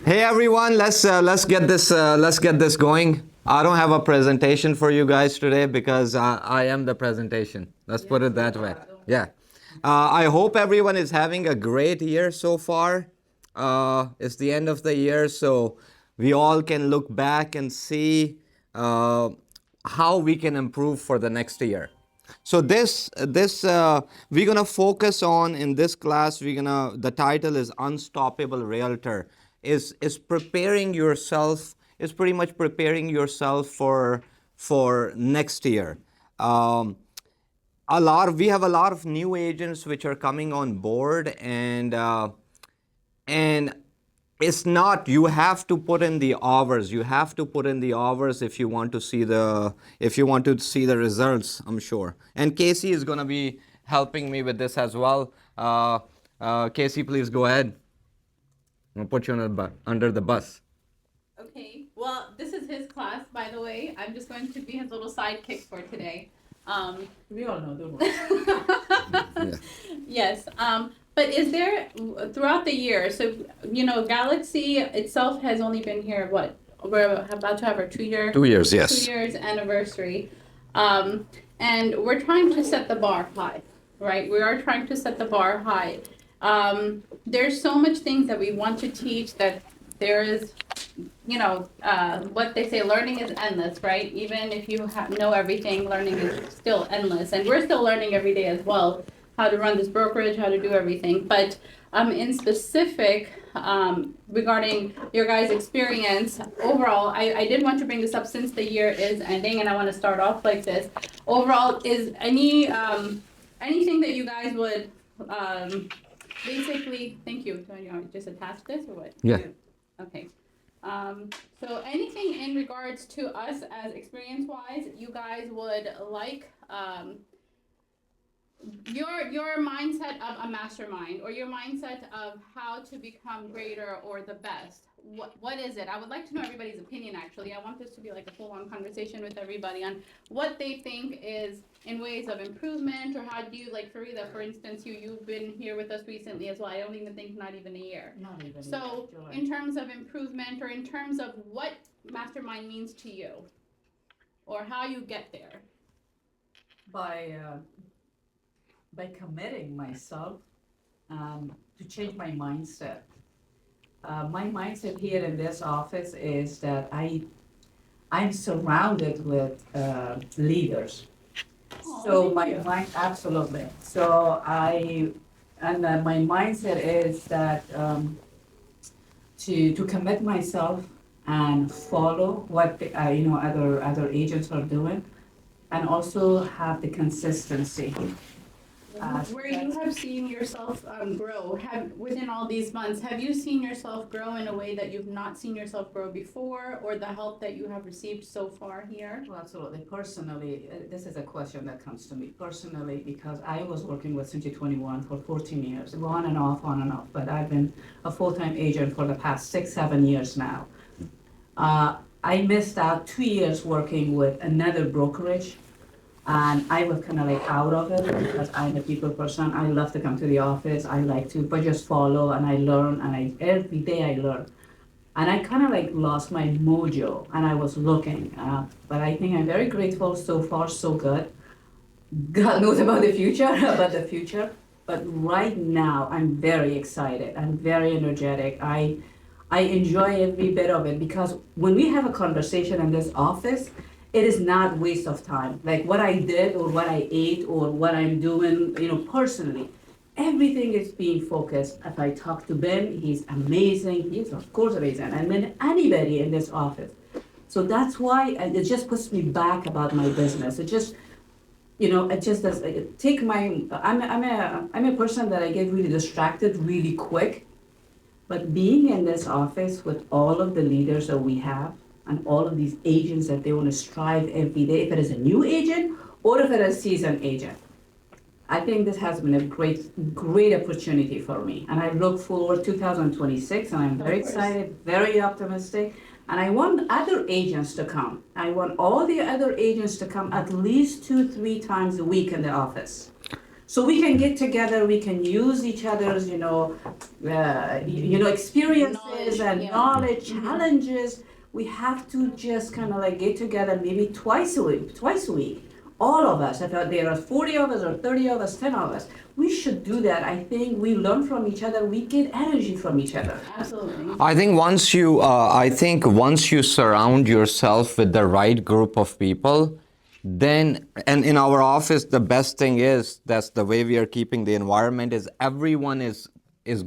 Hey everyone, let's get this going. I don't have a presentation for you guys today because I am the presentation. Let's put it that way. Yeah. I hope everyone is having a great year so far. It's the end of the year, so we all can look back and see how we can improve for the next year. So this we're gonna focus on in this class. The title is Unstoppable Realtor. Is preparing yourself, is pretty much preparing yourself for next year. Um, we have a lot of new agents which are coming on board, and it's not, you have to put in the hours. You have to put in the hours if you want to see the results, I'm sure. And Casey is going to be helping me with this as well. Casey, please go ahead. I'm going to put you under the bus. Okay, well, this is his class, by the way. I'm just going to be his little sidekick for today. We all know the rules. Yeah. Yes, but is there, throughout the year, so, Galaxy itself has only been here, what? We're about to have our 2 year. 2 years, yes. 2 years anniversary. And we're trying to set the bar high, right? We are trying to set the bar high. There's so much things that we want to teach that there is, what they say, learning is endless, right? Even if you know everything, learning is still endless. And we're still learning every day as well, how to run this brokerage, how to do everything. But in specific, regarding your guys' experience, overall, I did want to bring this up since the year is ending, and I want to start off like this. Overall, is anything that you guys would basically, thank you. So, just attach this or what? Yeah. Okay. So anything in regards to us as experience-wise, you guys would like your mindset of a mastermind, or your mindset of how to become greater or the best. What is it? I would like to know everybody's opinion. Actually, I want this to be like a full-on conversation with everybody on what they think is in ways of improvement, or how do you, like Farida, for instance, you've been here with us recently as well. I don't even think not even a year. Not even. So in terms of improvement, or in terms of what mastermind means to you, or how you get there. By committing myself to change my mindset. My mindset here in this office is that I'm surrounded with leaders. So my mind, absolutely. So my mindset is that to commit myself and follow what other agents are doing, and also have the consistency. Where you have seen yourself grow, within all these months, have you seen yourself grow in a way that you've not seen yourself grow before, or the help that you have received so far here? Well, absolutely. Personally, this is a question that comes to me personally, because I was working with Century 21 for 14 years, on and off, but I've been a full-time agent for the past 6-7 years now. I missed out 2 years working with another brokerage, and I was kind of like out of it because I'm a people person. I love to come to the office. I like to, but just follow, and I learn, and every day I learn. And I kind of like lost my mojo, and I was looking, but I think I'm very grateful. So far, so good. God knows about the future, but right now I'm very excited. I'm very energetic. I enjoy every bit of it, because when we have a conversation in this office, it is not waste of time. Like what I did, or what I ate, or what I'm doing, personally, everything is being focused. If I talk to Ben, he's amazing. He's of course amazing. And then anybody in this office. So that's why it just puts me back about my business. It just, it just does. I'm a person that I get really distracted really quick. But being in this office with all of the leaders that we have, and all of these agents that they want to strive every day, if it is a new agent or if it is a seasoned agent, I think this has been a great opportunity for me. And I look forward to 2026, and I'm very excited, very optimistic. And I want other agents to come. I want all the other agents to come at least 2-3 times a week in the office. So we can get together, we can use each other's, experiences Knowledge, and yeah. knowledge, challenges. We have to just kind of like get together maybe twice a week. All of us, if there are 40 of us or 30 of us, 10 of us, we should do that. I think we learn from each other, we get energy from each other. Absolutely. I think once you surround yourself with the right group of people, then, and in our office, the best thing is, that's the way we are keeping the environment, is everyone is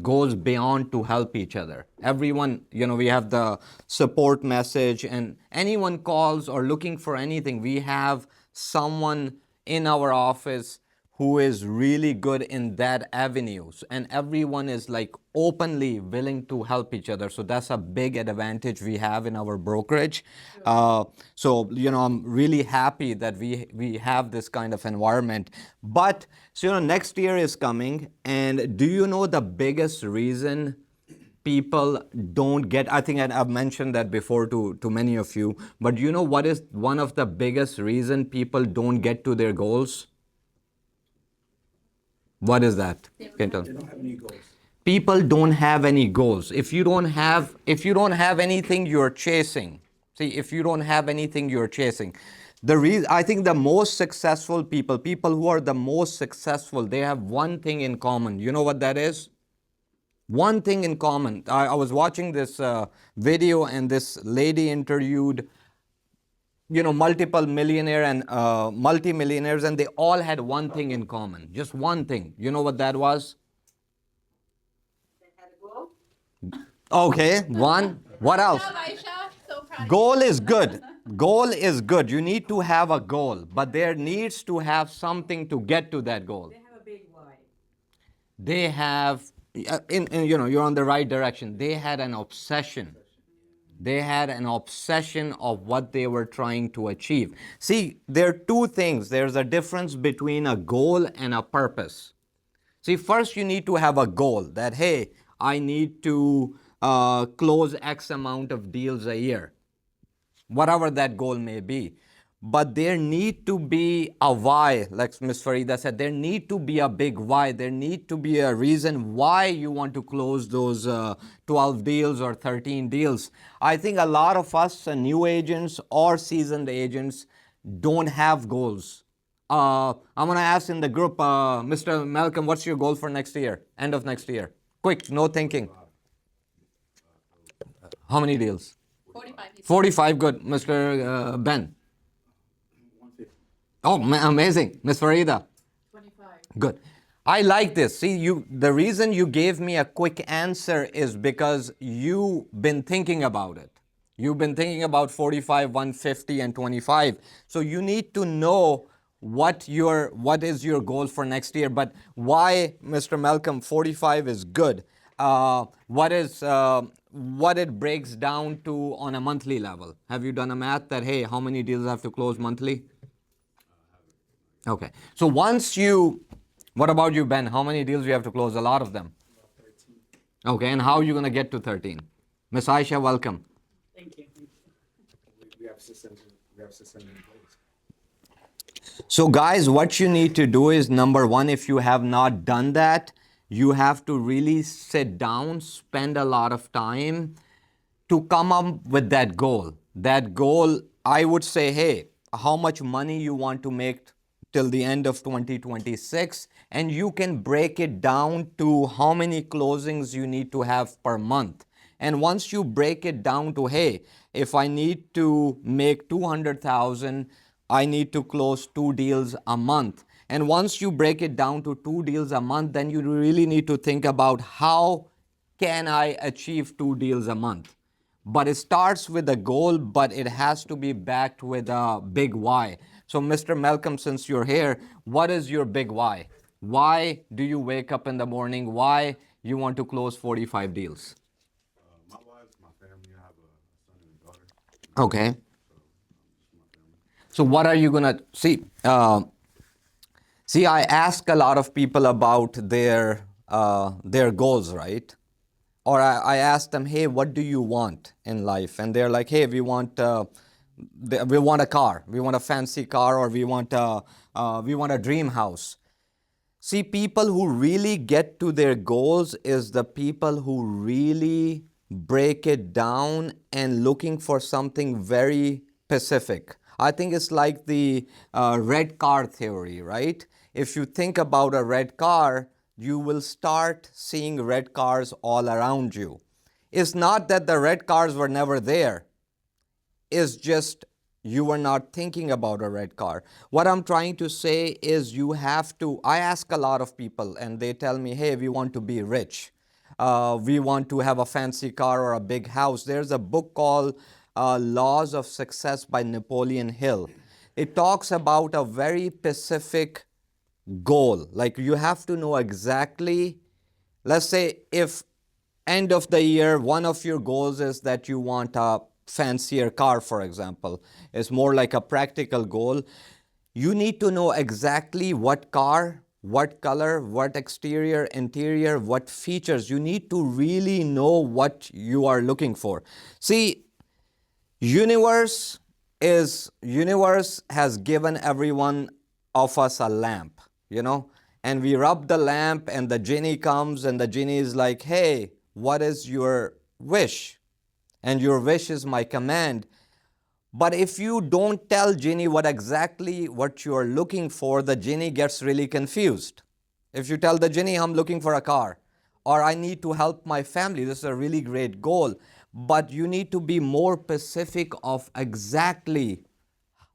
goes beyond to help each other. Everyone, we have the support message, and anyone calls or looking for anything, we have someone in our office who is really good in that avenues, and everyone is like openly willing to help each other. So that's a big advantage we have in our brokerage. So I'm really happy that we have this kind of environment. But so next year is coming, and do you know the biggest reason people don't get, I think I've mentioned that before to many of you, but you know what is one of the biggest reason people don't get to their goals? What is that? Kenton? They don't have any goals. People don't have any goals. If you don't have anything you're chasing, see, if you don't have anything you're chasing, I think the most successful people who are the most successful, they have one thing in common. You know what that is? One thing in common. I was watching this video, and this lady interviewed multiple millionaire and multimillionaires, and they all had one thing in common. Just one thing. You know what that was? They had a goal. Okay, one. What else? Aisha, so proud of Goal is good. Goal is good. You need to have a goal, but there needs to have something to get to that goal. They have a big why. They have, you're on the right direction. They had an obsession. They had an obsession of what they were trying to achieve. See, there are two things. There's a difference between a goal and a purpose. See, first you need to have a goal that, hey, I need to close X amount of deals a year, whatever that goal may be. But there need to be a why, like Ms. Farida said, there need to be a big why. There need to be a reason why you want to close those 12 deals or 13 deals. I think a lot of us new agents or seasoned agents don't have goals. I'm going to ask in the group, Mr. Malcolm, what's your goal for next year, end of next year? Quick, no thinking. How many deals? 45. 45, good. Mr. Ben? Oh, amazing. Ms. Farida? 25. Good. I like this. See, the reason you gave me a quick answer is because you've been thinking about it. You've been thinking about 45, 150, and 25. So you need to know what is your goal for next year. But why, Mr. Malcolm, 45 is good. What it breaks down to on a monthly level? Have you done a math that, hey, how many deals I have to close monthly? Okay. So what about you, Ben? How many deals you have to close? A lot of them. About 13. Okay. And how are you going to get to 13? Miss Aisha, welcome. Thank you. We have systems in place. So guys, what you need to do is, number one, if you have not done that, you have to really sit down, spend a lot of time to come up with that goal. That goal, I would say, hey, how much money you want to make till the end of 2026, and you can break it down to how many closings you need to have per month. And once you break it down to, hey, if I need to make 200,000, I need to close 2 deals a month. And once you break it down to 2 deals a month, then you really need to think about how can I achieve 2 deals a month. But it starts with a goal, but it has to be backed with a big why. So Mr. Malcolm, since you're here, what is your big why? Why do you wake up in the morning? Why you want to close 45 deals? My wife, my family, I have a son and a daughter. Okay. My family. So what are you gonna see? I ask a lot of people about their goals, right? Or I ask them, hey, what do you want in life? And they're like, hey, we want a car, we want a fancy car, or we want a dream house. See, people who really get to their goals is the people who really break it down and looking for something very specific. I think it's like the red car theory, right? If you think about a red car, you will start seeing red cars all around you. It's not that the red cars were never there. Is just you were not thinking about a red car. What I'm trying to say is you have to, I ask a lot of people and they tell me, hey, we want to be rich. We want to have a fancy car or a big house. There's a book called Laws of Success by Napoleon Hill. It talks about a very specific goal. Like you have to know exactly, let's say if end of the year, one of your goals is that you want a fancier car, for example. It's more like a practical goal. You need to know exactly what car, what color, what exterior, interior, what features. You need to really know what you are looking for. See, universe has given everyone of us a lamp, and we rub the lamp and the genie comes and the genie is like, hey, what is your wish? And your wish is my command. But if you don't tell genie what you are looking for, the genie gets really confused. If you tell the genie, I'm looking for a car, or I need to help my family, this is a really great goal. But you need to be more specific of exactly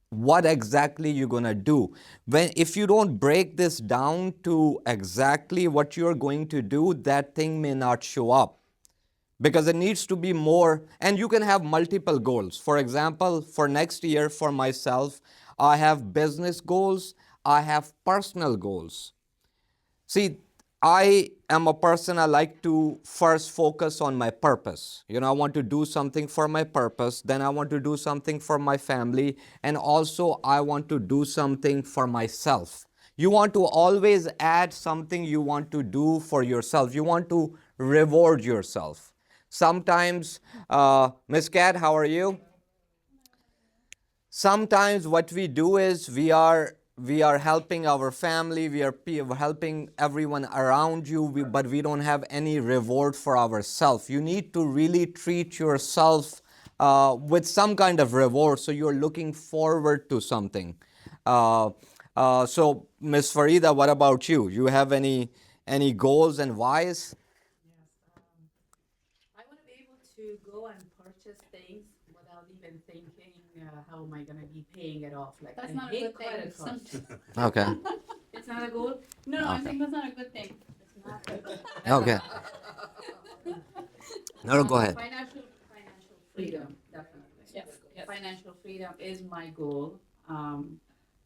what exactly you're going to do. If you don't break this down to exactly what you're going to do, that thing may not show up. Because it needs to be more, and you can have multiple goals. For example, for next year, for myself, I have business goals, I have personal goals. See, I am a person, I like to first focus on my purpose. I want to do something for my purpose, then I want to do something for my family, and also I want to do something for myself. You want to always add something you want to do for yourself. You want to reward yourself. Sometimes, Miss Cat, how are you? Sometimes what we do is we are helping our family, we are helping everyone around you, but we don't have any reward for ourselves. You need to really treat yourself with some kind of reward, so you're looking forward to something. So, Miss Farida, what about you? You have any goals and whys? I want to be able to go and purchase things without even thinking, how am I going to be paying it off? Like, That's I not a hate good thing. credit cards. Okay. It's not a goal. No, I think that's not a good thing. It's not a goal. Okay. No, go ahead. Financial freedom, definitely. Yes, yes. Financial freedom is my goal.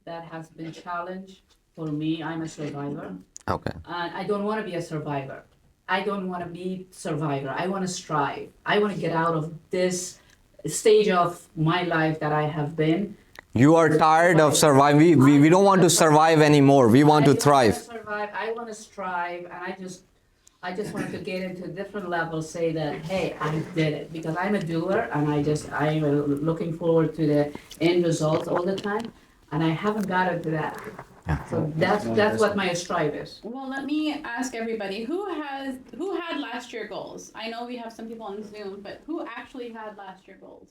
That has been challenged for me. I'm a survivor. Okay. And I don't want to be a survivor. I don't want to be survivor. I want to strive. I want to get out of this stage of my life that I have been. You are tired of surviving. We don't want to survive anymore. We want to thrive. Survive. I want to strive, and I just wanted to get into a different level. Say that, hey, I did it, because I'm a doer, and I'm looking forward to the end results all the time, and I haven't gotten to that. So that's what my strive is. Well, let me ask everybody, who had last year goals? I know we have some people on Zoom, but who actually had last year goals?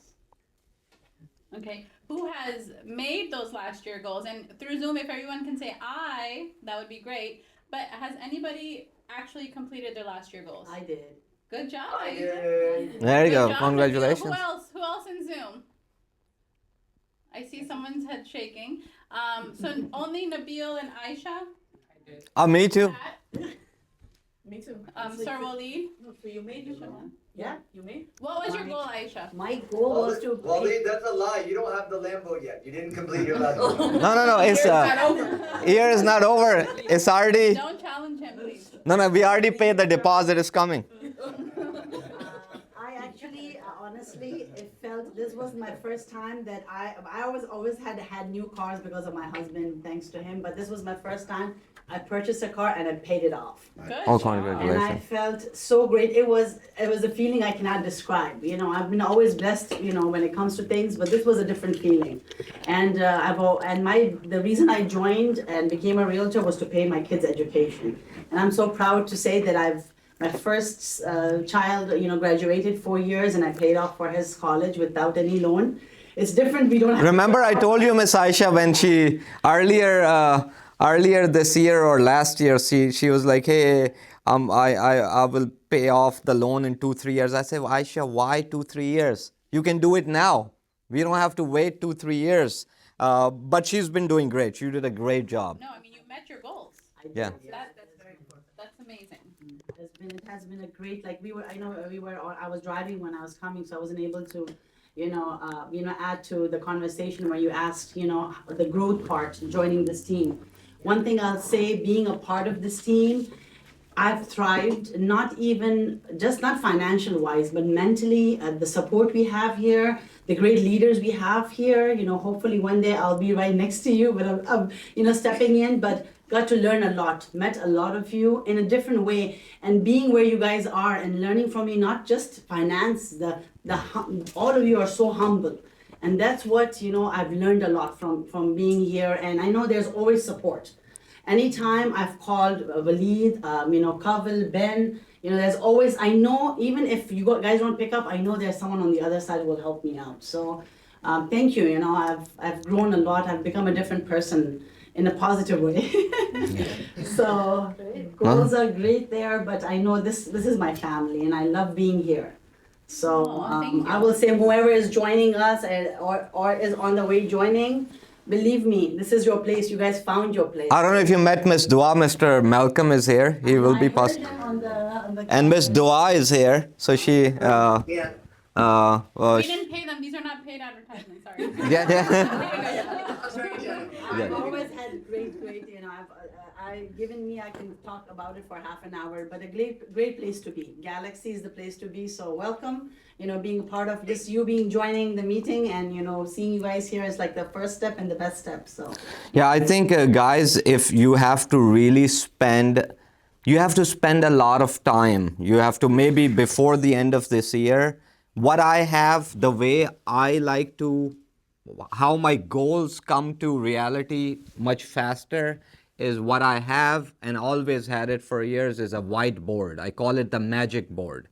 Okay, who has made those last year goals? And through Zoom, if everyone can say I, that would be great. But has anybody actually completed their last year goals? I did. Good job. There you Good go. job, Congratulations. Nabil. Who else in Zoom? I see someone's head shaking. So only Nabil and Aisha? Me too. Me too. Sir Waleed? No, so you made your one? Yeah, you made? What was your goal, Aisha? My goal was to. Waleed, that's a lie. You don't have the Lambo yet. You didn't complete your last one. No. It's year is not over. It's already. Don't challenge him, please. No. We already paid the deposit. It's coming. I actually honestly, it felt this was my first time that I always had new cars because of my husband, thanks to him. But this was my first time I purchased a car and I paid it off. Good Oh, job. And I congratulations. felt so great. It was a feeling I cannot describe. I've been always blessed, when it comes to things, but this was a different feeling. And the reason I joined and became a realtor was to pay my kids' education. And I'm so proud to say that my first child, graduated 4 years, and I paid off for his college without any loan. It's different. We don't have. Remember, I told you, Miss Aisha, when she earlier this year or last year, she was like, "Hey, I will pay off the loan in 2-3 years." I said, "Aisha, why 2-3 years? You can do it now. We don't have to wait 2-3 years." But she's been doing great. You did a great job. No, I mean, you met your goals. Yeah. That's very important. That's amazing. It has been a great, like I was driving when I was coming, so I wasn't able to, add to the conversation where you asked, the growth part, joining this team. One thing I'll say, being a part of this team, I've thrived, not financial wise, but mentally, the support we have here, the great leaders we have here, hopefully one day I'll be right next to you, but I'm stepping in, but got to learn a lot, met a lot of you in a different way, and being where you guys are and learning from you, not just finance, all of you are so humble. And that's what, I've learned a lot from being here, and I know there's always support. Anytime I've called Waleed, Kavil, Ben, there's always, I know, even if you guys don't pick up, I know there's someone on the other side who will help me out. So thank you, I've grown a lot, I've become a different person in a positive way. So goals are great there, but I know this is my family and I love being here. So Thank you. I will say whoever is joining us or is on the way joining, believe me, this is your place. You guys found your place. I don't know if you met Miss Dua. Mr. Malcolm is here. He will be possible. possible. And Miss Dua is here. So she. Yeah. We didn't pay them. These are not paid advertisements. Sorry. Yeah. I was very generous. I've always had great, I can talk about it for half an hour, but a great place to be. Galaxy is the place to be, so welcome. Being a part of this, joining the meeting and, seeing you guys here is like the first step and the best step, so. Yeah, I think, guys, if you have to really you have to spend a lot of time. You have to maybe before the end of this year, what I have, the way I like to, how my goals come to reality much faster is what I have and always had it for years is a whiteboard. I call it the magic board.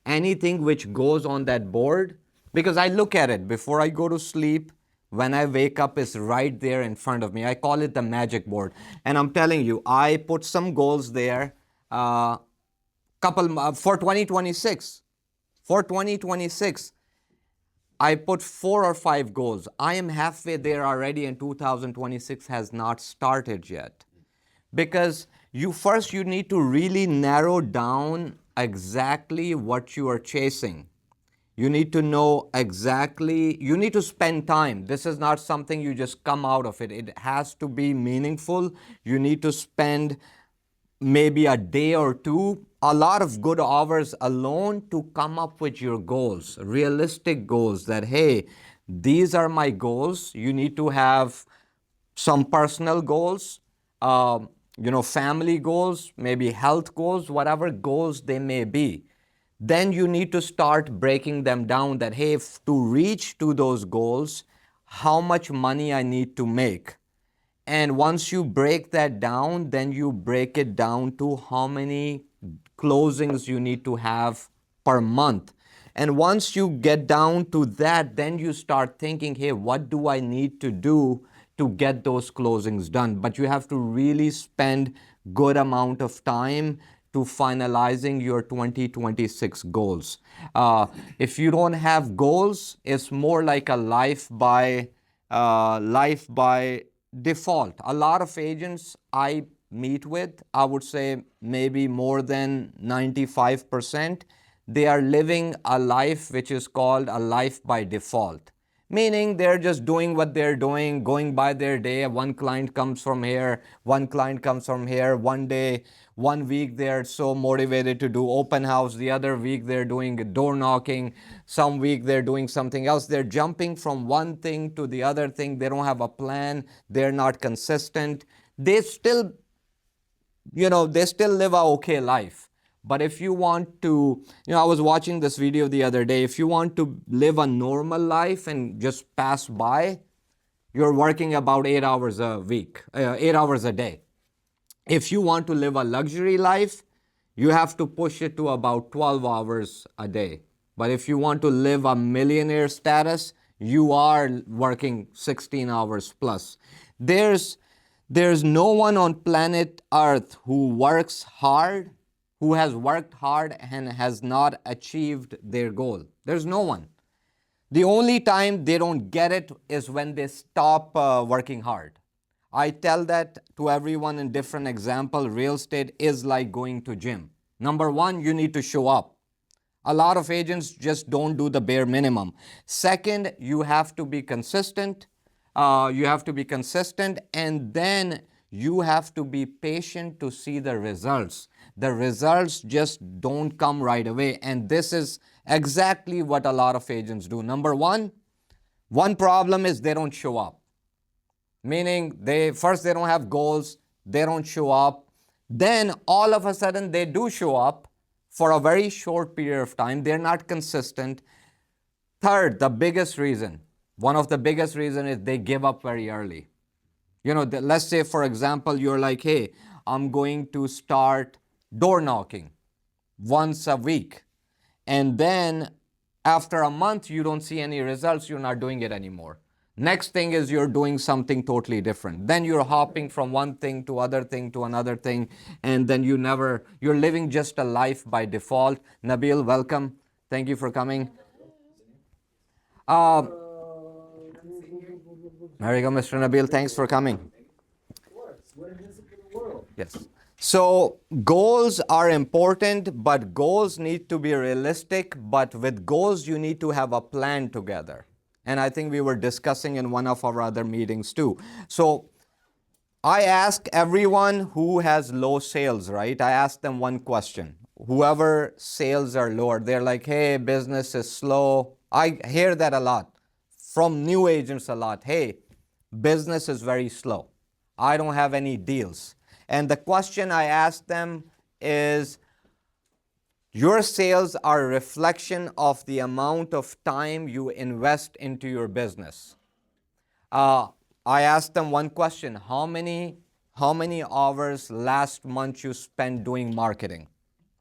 Anything which goes on that board, because I look at it before I go to sleep, when I wake up, it's right there in front of me. I call it the magic board. And I'm telling you, I put some goals there for 2026. For 2026, I put 4 or 5 goals. I am halfway there already and 2026 has not started yet. Because you need to really narrow down exactly what you are chasing. You need to know exactly, you need to spend time. This is not something you just come out of it. It has to be meaningful. You need to spend maybe a day or two, a lot of good hours alone to come up with your goals, realistic goals that, hey, these are my goals. You need to have some personal goals, family goals, maybe health goals, whatever goals they may be. Then you need to start breaking them down that, hey, to reach to those goals, how much money I need to make. And once you break that down, then you break it down to how many closings you need to have per month. And once you get down to that, then you start thinking, hey, what do I need to do to get those closings done? But you have to really spend good amount of time to finalizing your 2026 goals. If you don't have goals, it's more like a life by default. A lot of agents I meet with, I would say maybe more than 95%, they are living a life which is called a life by default. Meaning they're just doing what they're doing, going by their day. One client comes from here, one client comes from here. One day, one week they're so motivated to do open house, the other week they're doing door knocking, some week they're doing something else. They're jumping from one thing to the other thing. They don't have a plan, they're not consistent. They still, they still live a okay life. But if you want to, I was watching this video the other day. If you want to live a normal life and just pass by, you're working about 8 hours a week, 8 hours a day. If you want to live a luxury life, you have to push it to about 12 hours a day. But if you want to live a millionaire status, you are working 16 hours plus. There's no one on planet Earth who works hard, who has worked hard and has not achieved their goal. There's no one. The only time they don't get it is when they stop working hard. I tell that to everyone in different example. Real estate is like going to gym. Number one, you need to show up. A lot of agents just don't do the bare minimum. Second, you have to be consistent. And then you have to be patient to see the results. The results just don't come right away. And this is exactly what a lot of agents do. Number one problem is they don't show up. Meaning they don't have goals, they don't show up. Then all of a sudden they do show up for a very short period of time. They're not consistent. Third, one of the biggest reason is they give up very early. Let's say, for example, you're like, hey, I'm going to start door knocking once a week. And then after a month, you don't see any results, you're not doing it anymore. Next thing is you're doing something totally different. Then you're hopping from one thing to other thing to another thing. And then you're living just a life by default. Nabil, welcome. Thank you for coming. There you go, Mr. Nabil. Thanks for coming. Yes. So goals are important, but goals need to be realistic. But with goals, you need to have a plan together. And I think we were discussing in one of our other meetings too. So I ask everyone who has low sales, right? I ask them one question. Whoever sales are lower, they're like, hey, business is slow. I hear that a lot from new agents a lot. Hey, business is very slow. I don't have any deals. And the question I ask them is, your sales are a reflection of the amount of time you invest into your business. I asked them one question: how many hours last month you spent doing marketing?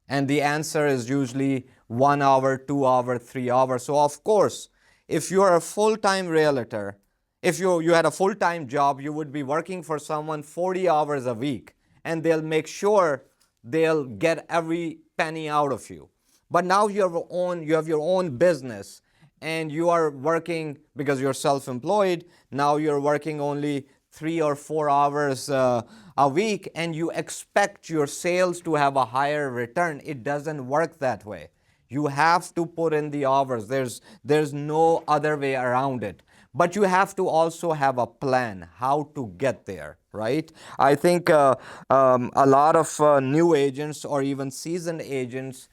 And the answer is usually 1 hour, 2 hours, 3 hours. So of course, if you're a full-time realtor, if you had a full-time job, you would be working for someone 40 hours a week, and they'll make sure they'll get every penny out of you. But now you have your own business, and you are working, because you're self-employed, now you're working only 3 or 4 hours a week, and you expect your sales to have a higher return. It doesn't work that way. You have to put in the hours. There's no other way around it. But you have to also have a plan how to get there, right? I think a lot of new agents or even seasoned agents,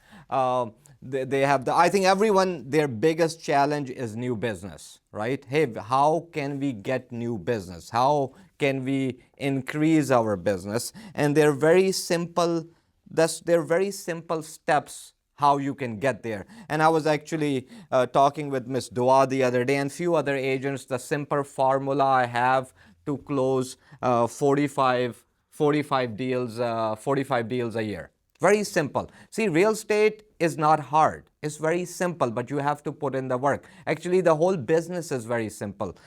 they have I think everyone, their biggest challenge is new business, right? Hey, how can we get new business? How can we increase our business? And they're very simple steps how you can get there. And I was actually talking with Miss Dua the other day and few other agents. The simple formula I have to close 45 deals a year. Very simple. See, real estate is not hard. It's very simple, but you have to put in the work. Actually, the whole business is very simple.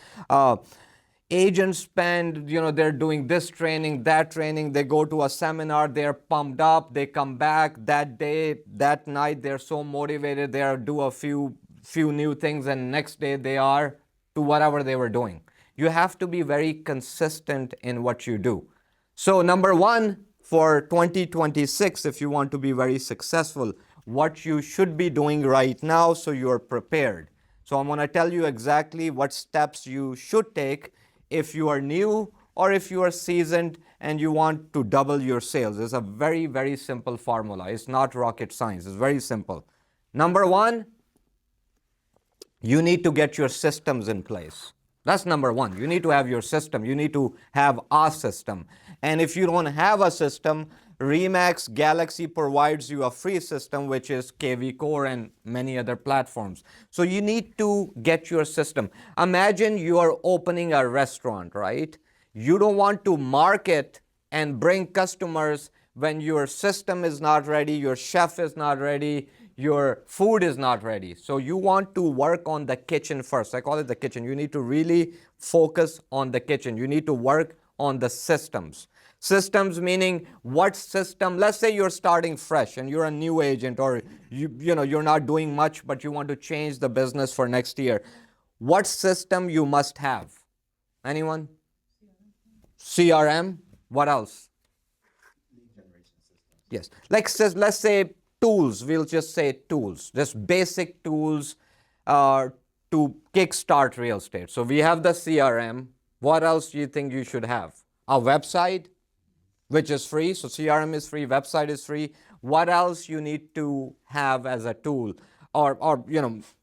Agents spend, they're doing this training, that training, they go to a seminar, they're pumped up, they come back that day, that night, they're so motivated, they do a few new things, and next day they are to whatever they were doing. You have to be very consistent in what you do. So number one, for 2026, if you want to be very successful, what you should be doing right now so you're prepared. So I'm going to tell you exactly what steps you should take if you are new or if you are seasoned and you want to double your sales. It's a very, very simple formula. It's not rocket science. It's very simple. Number one, you need to get your systems in place. That's number one. You need to have your system. You need to have a system. And if you don't have a system, Remax Galaxy provides you a free system, which is KV Core and many other platforms. So you need to get your system. Imagine you are opening a restaurant, right? You don't want to market and bring customers when your system is not ready, your chef is not ready, your food is not ready. So you want to work on the kitchen first. I call it the kitchen. You need to really focus on the kitchen. You need to work on the systems. Systems meaning what system, let's say you're starting fresh and you're a new agent, or you're not doing much but you want to change the business for next year. What system you must have? Anyone? CRM. What else? Yes. Like let's say tools. We'll just say tools. Just basic tools to kickstart real estate. So we have the CRM. What else do you think you should have? A website, which is free. So CRM is free. Website is free. What else you need to have as a tool? Or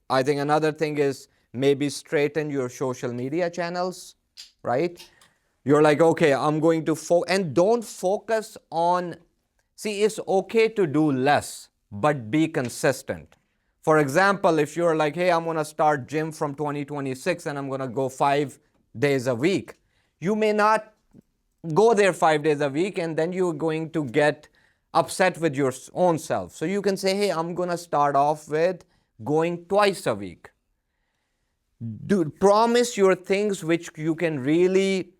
I think another thing is maybe straighten your social media channels, right? You're like, okay, I'm going to and don't focus on. See, it's okay to do less, but be consistent. For example, if you're like, hey, I'm going to start gym from 2026 and I'm going to go 5 days a week, you may not go there 5 days a week and then you're going to get upset with your own self. So you can say, hey, I'm going to start off with going twice a week. Promise your things which you can really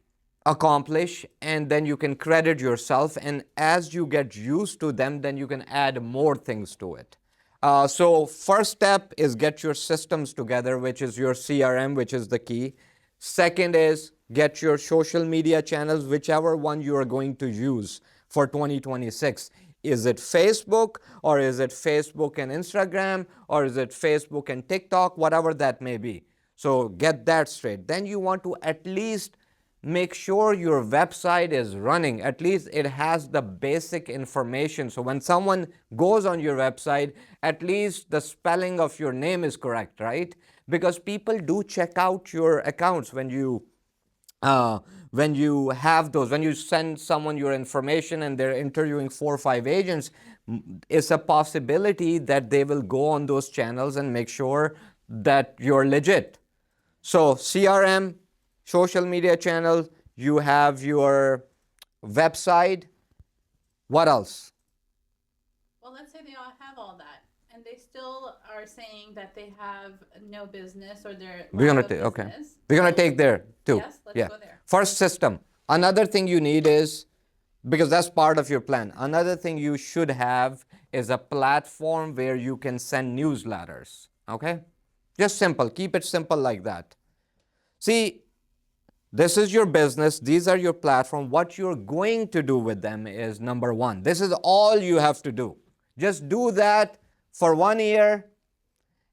accomplish, and then you can credit yourself, and as you get used to them, then you can add more things to it. So first step is get your systems together, which is your CRM, which is the key. Second is get your social media channels, whichever one you are going to use for 2026. Is it Facebook, or is it Facebook and Instagram, or is it Facebook and TikTok, whatever that may be. So get that straight. Then you want to at least make sure your website is running. At least it has the basic information. So when someone goes on your website, at least the spelling of your name is correct, right? Because people do check out your accounts when you have those, when you send someone your information and they're interviewing 4 or 5 agents, it's a possibility that they will go on those channels and make sure that you're legit. So CRM, social media channel, you have your website. What else? Well, let's say they all have all that, and they still are saying that they have no business, or they're We're gonna lack of take okay. business. We're gonna take there too. Yes, let's go there. First, system. Another thing you need is, because that's part of your plan. Another thing you should have is a platform where you can send newsletters. Okay, just simple. Keep it simple like that. See, this is your business. These are your platform. What you're going to do with them is number one. This is all you have to do. Just do that for 1 year.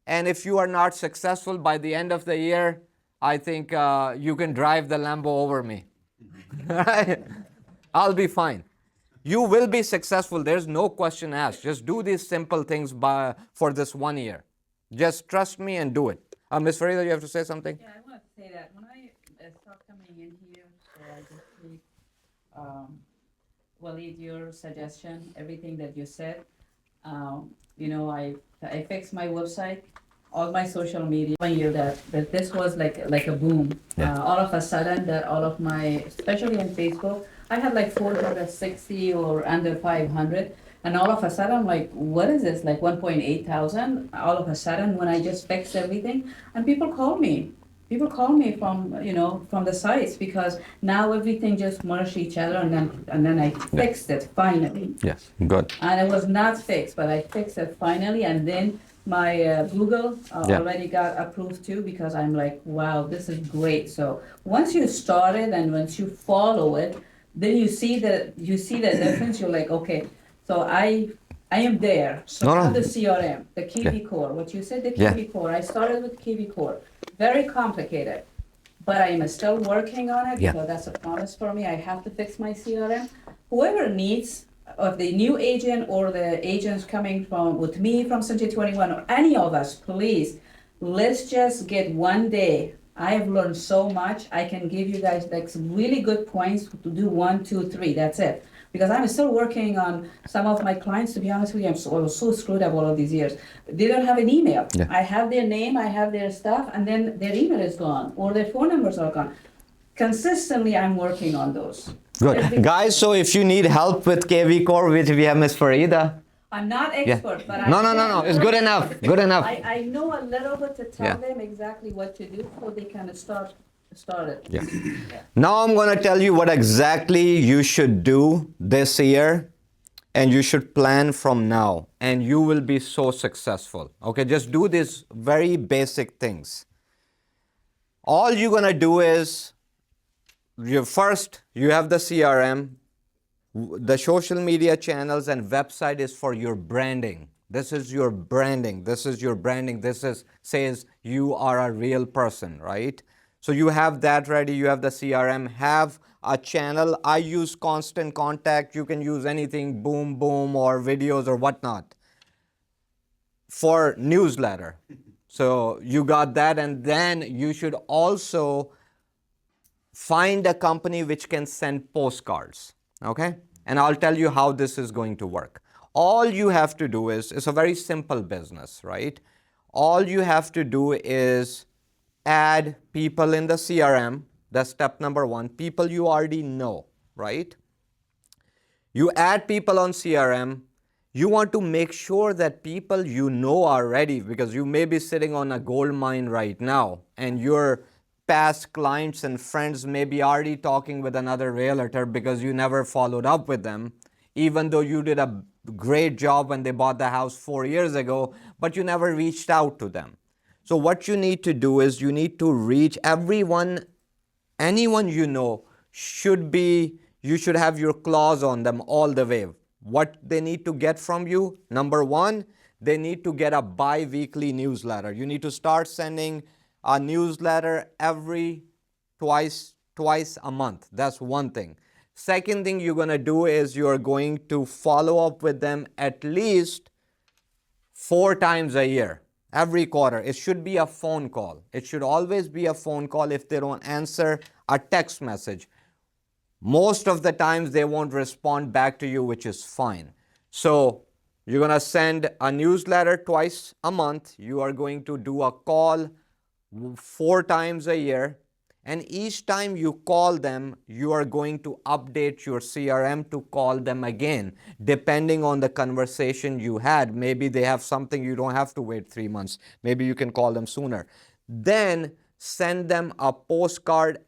And if you are not successful by the end of the year, I think you can drive the Lambo over me. I'll be fine. You will be successful. There's no question asked. Just do these simple things for this 1 year. Just trust me and do it. Ms. Farida, you have to say something? Yeah, I want to say that when I stopped coming in here, so I just take Waleed, your suggestion, everything that you said. I fixed my website, all my social media. I knew that this was like a boom. Yeah. All of a sudden, that all of my, especially on Facebook, I had like 460 or under 500. And all of a sudden, I'm like, what is this? Like 1.8 thousand. All of a sudden, when I just fixed everything, and people call me. People call me from the sites, because now everything just merged each other, and then I fixed it finally. Yes, good. And it was not fixed, but I fixed it finally, and then my Google already got approved too, because I'm like, wow, this is great. So once you start it and once you follow it, then you see the difference. You're like, okay. So I I am there. So No, I no. have the CRM, the KV Yeah. Core. What you said, the Yeah. KV Core. I started with KV Core. Very complicated, but I am still working on it Yeah. because that's a promise for me. I have to fix my CRM. Whoever needs, of the new agent or the agents coming from with me from Century 21 or any of us, please, let's just get one day. I have learned so much. I can give you guys like some really good points to do 1, 2, 3. That's it. Because I'm still working on some of my clients. To be honest with you, I was so screwed up all of these years. They don't have an email. Yeah. I have their name, I have their stuff, and then their email is gone or their phone numbers are gone. Consistently, I'm working on those. Good. Guys, so if you need help with KV Core, which we have Miss Farida. I'm not Yeah. expert, but No. It's good enough. Good enough. I know a little bit to tell Yeah. them exactly what to do so they can start it. Yeah. Now I'm going to tell you what exactly you should do this year, and you should plan from now, and you will be so successful. Okay, just do these very basic things. All you're going to do is you have the CRM, the social media channels and website is for your branding. This is your branding. This is your branding. This is says you are a real person, right? So you have that ready. You have the CRM, have a channel. I use Constant Contact. You can use anything, Boom Boom or videos or whatnot for newsletter. So you got that, and then you should also find a company which can send postcards, okay? And I'll tell you how this is going to work. All you have to do is, it's a very simple business, right? All you have to do is add people in the CRM. That's step number 1. People you already know, right? You add people on CRM. You want to make sure that people you know already, because you may be sitting on a gold mine right now and your past clients and friends may be already talking with another realtor because you never followed up with them, even though you did a great job when they bought the house 4 years ago, but you never reached out to them. So what you need to do is you need to reach everyone, anyone you know you should have your claws on them all the way. What they need to get from you, number 1, they need to get a bi-weekly newsletter. You need to start sending a newsletter twice a month. That's one thing. Second thing you're going to do is you're going to follow up with them at least 4 times a year, every quarter. It should be a phone call. It should always be a phone call. If they don't answer, a text message. Most of the times they won't respond back to you, which is fine. So you're going to send a newsletter twice a month. You are going to do a call 4 times a year. And each time you call them, you are going to update your CRM to call them again, depending on the conversation you had. Maybe they have something, you don't have to wait 3 months. Maybe you can call them sooner. Then send them a postcard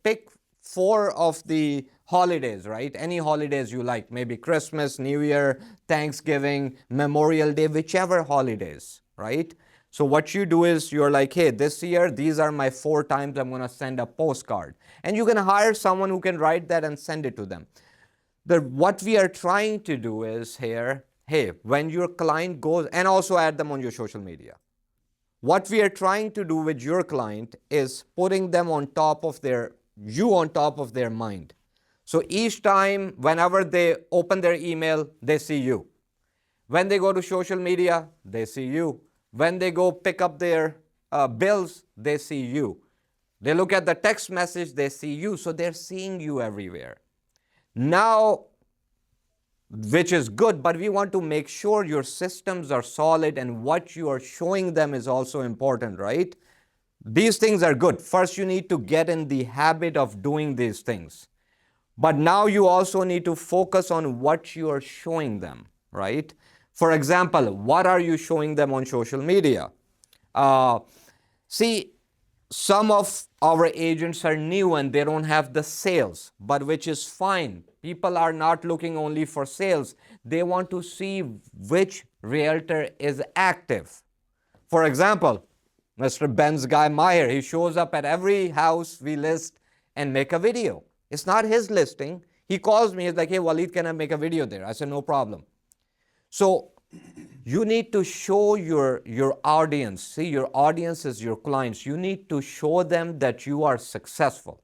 pick 4 of the holidays, right? Any holidays you like, maybe Christmas, New Year, Thanksgiving, Memorial Day, whichever holidays, right? So what you do is you're like, hey, this year, these are my 4 times I'm going to send a postcard. And you can hire someone who can write that and send it to them. What we are trying to do is here, hey, when your client goes, and also add them on your social media. What we are trying to do with your client is putting them on top of their mind. So each time, whenever they open their email, they see you. When they go to social media, they see you. When they go pick up their bills, they see you. They look at the text message, they see you. So they're seeing you everywhere. Now, which is good, but we want to make sure your systems are solid and what you are showing them is also important, right? These things are good. First, you need to get in the habit of doing these things. But now you also need to focus on what you are showing them, right? For example, what are you showing them on social media? See, some of our agents are new and they don't have the sales, but which is fine. People are not looking only for sales. They want to see which realtor is active. For example, Mr. Ben's guy Meyer, he shows up at every house we list and make a video. It's not his listing. He calls me, he's like, hey, Waleed, can I make a video there? I said, no problem. So you need to show your audience, see, your audience is your clients. You need to show them that you are successful,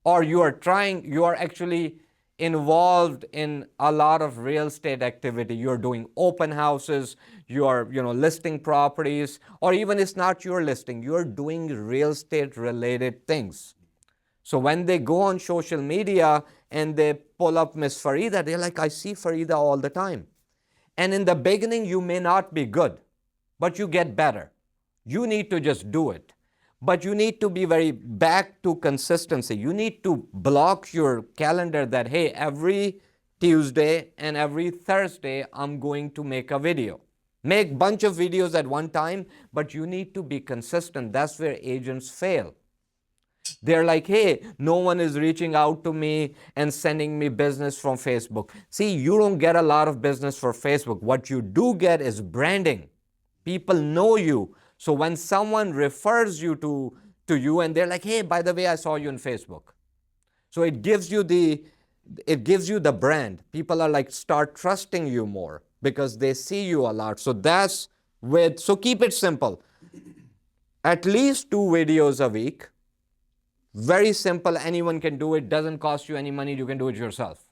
or you are actually involved in a lot of real estate activity. You're doing open houses, you're listing properties, or even it's not your listing, you're doing real estate related things. So when they go on social media and they pull up Miss Farida, they're like, I see Farida all the time. And in the beginning, you may not be good, but you get better. You need to just do it. But you need to be very back to consistency. You need to block your calendar that, hey, every Tuesday and every Thursday, I'm going to make a video. Make bunch of videos at one time, but you need to be consistent. That's where agents fail. They're like, hey, no one is reaching out to me and sending me business from Facebook. See, you don't get a lot of business for Facebook. What you do get is branding. People know you. So when someone refers you to you and they're like, hey, by the way, I saw you on Facebook. So it gives you the brand. People are like, start trusting you more because they see you a lot. So so keep it simple. At least 2 videos a week. Very simple, anyone can do it, doesn't cost you any money, you can do it yourself.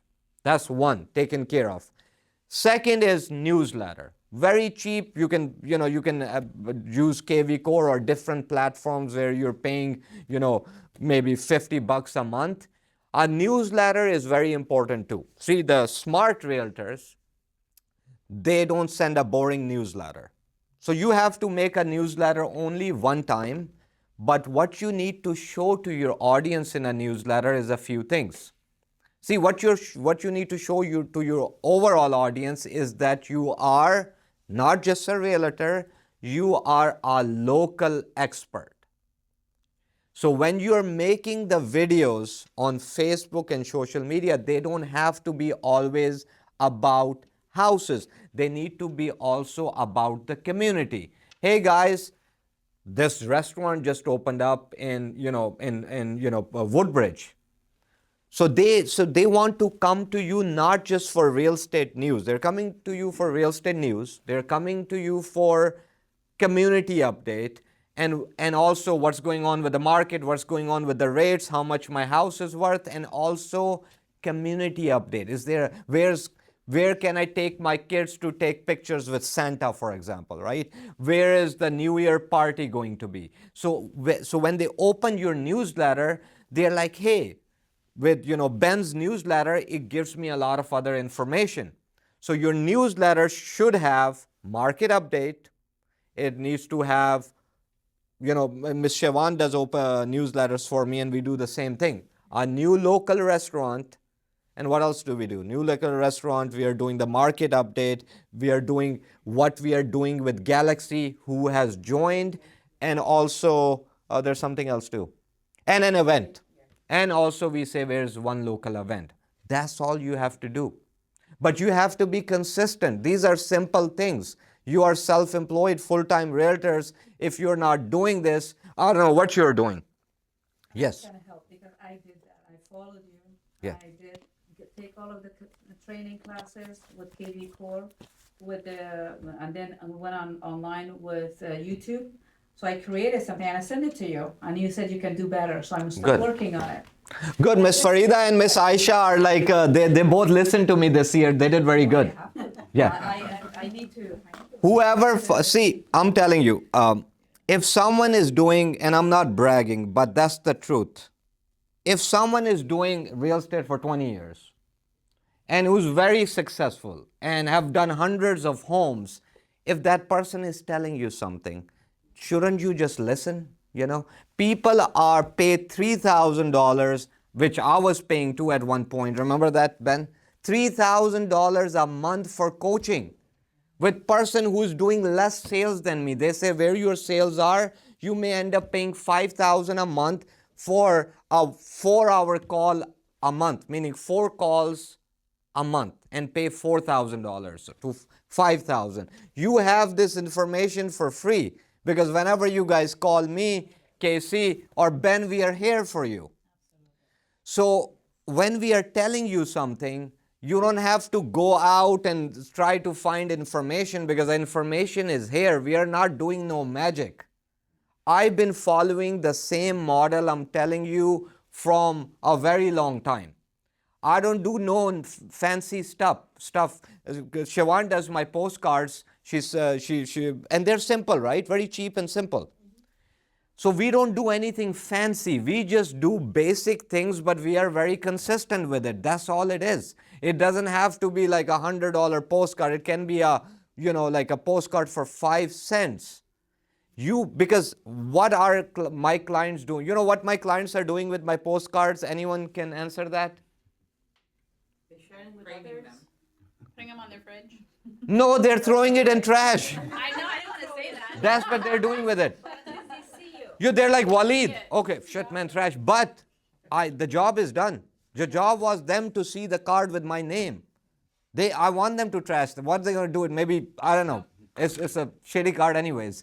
That's one, taken care of. Second is newsletter. Very cheap, you can use KV Core or different platforms where you're paying, maybe $50 a month. A newsletter is very important too. See, the smart realtors, they don't send a boring newsletter. So you have to make a newsletter only one time. But what you need to show to your audience in a newsletter is a few things. See, what you need to show to your overall audience is that you are not just a realtor, you are a local expert. So when you're making the videos on Facebook and social media, they don't have to be always about houses. They need to be also about the community. Hey guys, this restaurant just opened up in Woodbridge. So they want to come to you not just for real estate news. They're coming to you for real estate news. They're coming to you for community update and also what's going on with the market, what's going on with the rates, how much my house is worth, and also community update. Where can I take my kids to take pictures with Santa, for example, right? Where is the New Year party going to be? So when they open your newsletter, they're like, hey, with Ben's newsletter, it gives me a lot of other information. So your newsletter should have market update. It needs to have, Ms. Siobhan does open newsletters for me and we do the same thing. A new local restaurant. And what else do we do? New local restaurant, we are doing the market update. We are doing what we are doing with Galaxy, who has joined. And also, there's something else too. And an event. And also we say where's one local event. That's all you have to do. But you have to be consistent. These are simple things. You are self-employed, full-time realtors. If you're not doing this, I don't know what you're doing. Yes. It's gonna help because I did that. I followed you. Yeah. I did take all of the training classes with KV Core, and then I went online with YouTube. So I created something and I sent it to you, and you said you can do better. So I'm still working on it. Good. Miss Farida and Miss Aisha are like they both listened to me this year. They did very good. Yeah. I need to. Whoever see, I'm telling you, if someone is doing, and I'm not bragging, but that's the truth. If someone is doing real estate for 20 years and who's very successful and have done hundreds of homes, if that person is telling you something, shouldn't you just listen? People are paid $3,000, which I was paying too at one point. Remember that, Ben? $3,000 a month for coaching with person who's doing less sales than me. They say where your sales are, you may end up paying $5,000 a month for a 4-hour call a month, meaning 4 calls a month, and pay $4,000 to $5,000. You have this information for free because whenever you guys call me, Casey or Ben, we are here for you. So when we are telling you something, you don't have to go out and try to find information because the information is here. We are not doing no magic. I've been following the same model I'm telling you from a very long time. I don't do no fancy stuff. Siobhan does my postcards. And they're simple, right? Very cheap and simple. So we don't do anything fancy. We just do basic things, but we are very consistent with it. That's all it is. It doesn't have to be like $100 postcard. It can be like a postcard for 5 cents. Because what are my clients doing? You know what my clients are doing with my postcards? Anyone can answer that? They're sharing with Framing others. them. Putting them on their fridge. No, they're throwing it in trash. I know, I didn't want to say that. That's what they're doing with it. They see you. They're like, Waleed. Yeah. Okay, shit, man, trash. But the job is done. The job was them to see the card with my name. I want them to trash. What are they going to do? It maybe, I don't know. It's a shitty card anyways.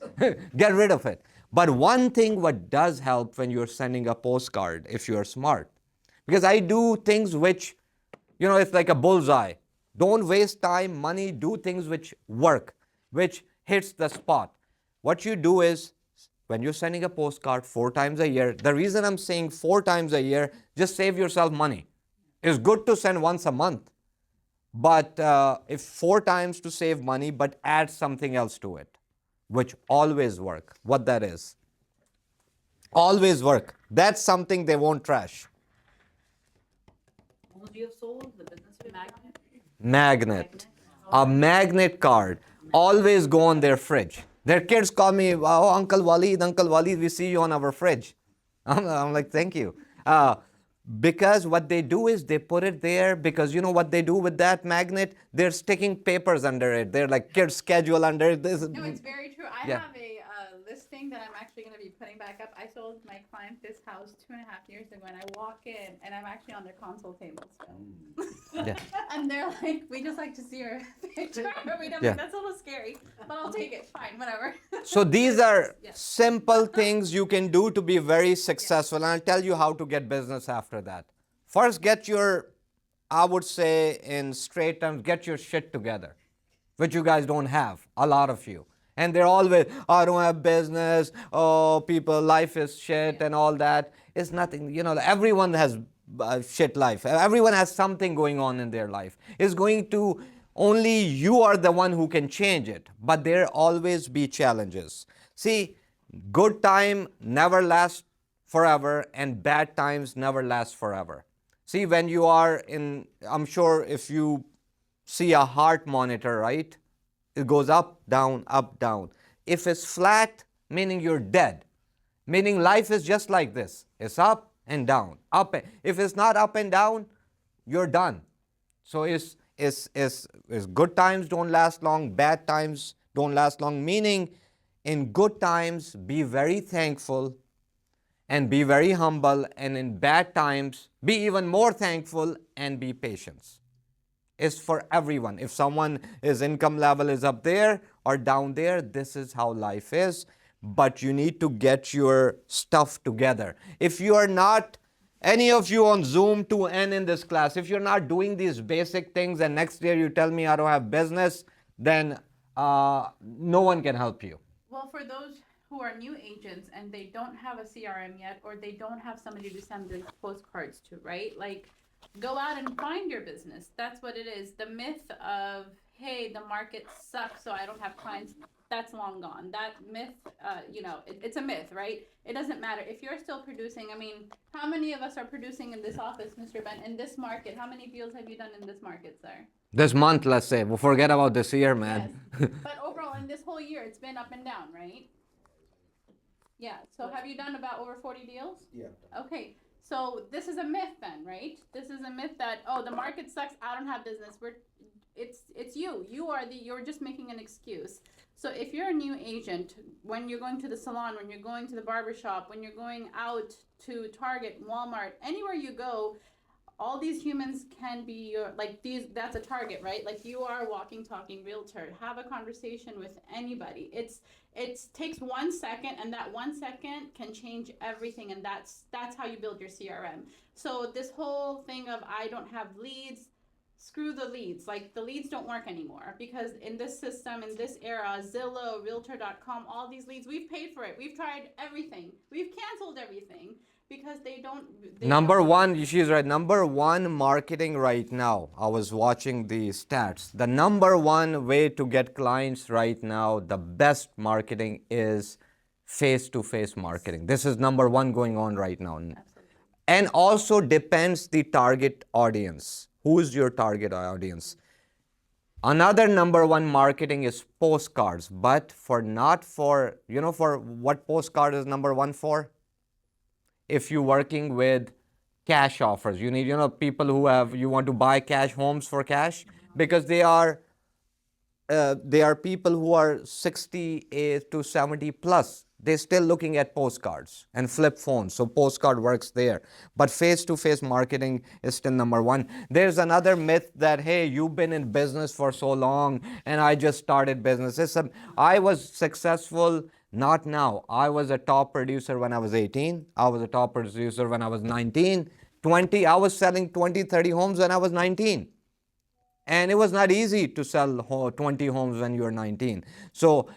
Get rid of it. But one thing what does help when you're sending a postcard, if you're smart, because I do things which, it's like a bullseye. Don't waste time, money, do things which work, which hits the spot. What you do is, when you're sending a postcard 4 times a year, the reason I'm saying 4 times a year, just save yourself money. It's good to send once a month. But if 4 times to save money, but add something else to it, which always work. What that is? Always work. That's something they won't trash. What would you have sold? The business magnet? Magnet. A magnet card. Always go on their fridge. Their kids call me, oh, Uncle Waleed, we see you on our fridge. I'm like, thank you. Because what they do is they put it there because you know what they do with that magnet? They're sticking papers under it. They're like kids' schedule under it. No, it's very true. I Yeah. have a listing that I'm actually going to be putting back up. I sold my client this house 2.5 years ago, and I walk in, and I'm actually on their console table still. Yeah. And they're like, we just like to see your picture. I'm Yeah. like, that's a little scary, but I'll take it. Fine, whatever. So these are Yeah. simple things you can do to be very successful. And I'll tell you how to get business after that. First, I would say in straight terms, get your shit together, which you guys don't have, a lot of you. And they're always, I don't have business, oh, people, life is shit and all that. It's nothing, everyone has shit life. Everyone has something going on in their life. It's going to, only you are the one who can change it. But there always be challenges. See, good time never lasts forever and bad times never last forever. See, when you are I'm sure if you see a heart monitor, right? It goes up, down, up, down. If it's flat, meaning you're dead. Meaning life is just like this. It's up and down. If it's not up and down, you're done. So it's good times don't last long, bad times don't last long. Meaning in good times, be very thankful and be very humble, and in bad times, be even more thankful and be patient. It's for everyone. If his income level is up there or down there, this is how life is. But you need to get your stuff together. If you are not, any of you on Zoom to N in this class, if you're not doing these basic things and next year you tell me I don't have business, then no one can help you. Well, for those who are new agents and they don't have a CRM yet, or they don't have somebody to send these postcards to, right? Like, go out and find your business. That's what it is. The myth of, hey, the market sucks, so I don't have clients, that's long gone. That myth, it's a myth, right? It doesn't matter. If you're still producing, I mean, how many of us are producing in this office, Mr. Ben, in this market? How many deals have you done in this market, sir? This month, let's say. We'll forget about this year, man. Yes. But overall, in this whole year, it's been up and down, right? Yeah. So have you done about over 40 deals? Yeah. Okay. So this is a myth then, right? This is a myth that, oh, the market sucks, I don't have business. It's you. You're just making an excuse. So if you're a new agent, when you're going to the salon, when you're going to the barber shop, when you're going out to Target, Walmart, anywhere you go, all these humans can be your, like these, that's a target, right? Like you are a walking, talking realtor. Have a conversation with anybody. It takes 1 second, and that 1 second can change everything, and that's how you build your CRM. So this whole thing of I don't have leads, screw the leads. Like the leads don't work anymore, because in this system, in this era, Zillow, Realtor.com, all these leads, we've paid for it. We've tried everything. We've canceled everything because they Number don't- one, she's right. Number one marketing right now. I was watching the stats. The number one way to get clients right now, the best marketing is face-to-face marketing. This is number one going on right now. And also depends the target audience. Who is your target audience? Another number one marketing is postcards, but for not for, for what postcard is number one for? If you're working with cash offers, you need, people who you want to buy cash homes for cash, because they are people who are 68 to 70 plus. They're still looking at postcards and flip phones. So postcard works there. But face-to-face marketing is still number one. There's another myth that, hey, you've been in business for so long and I just started business. I was successful, not now. I was a top producer when I was 18. I was a top producer when I was 19, 20. I was selling 20, 30 homes when I was 19. And it was not easy to sell 20 homes when you're 19. So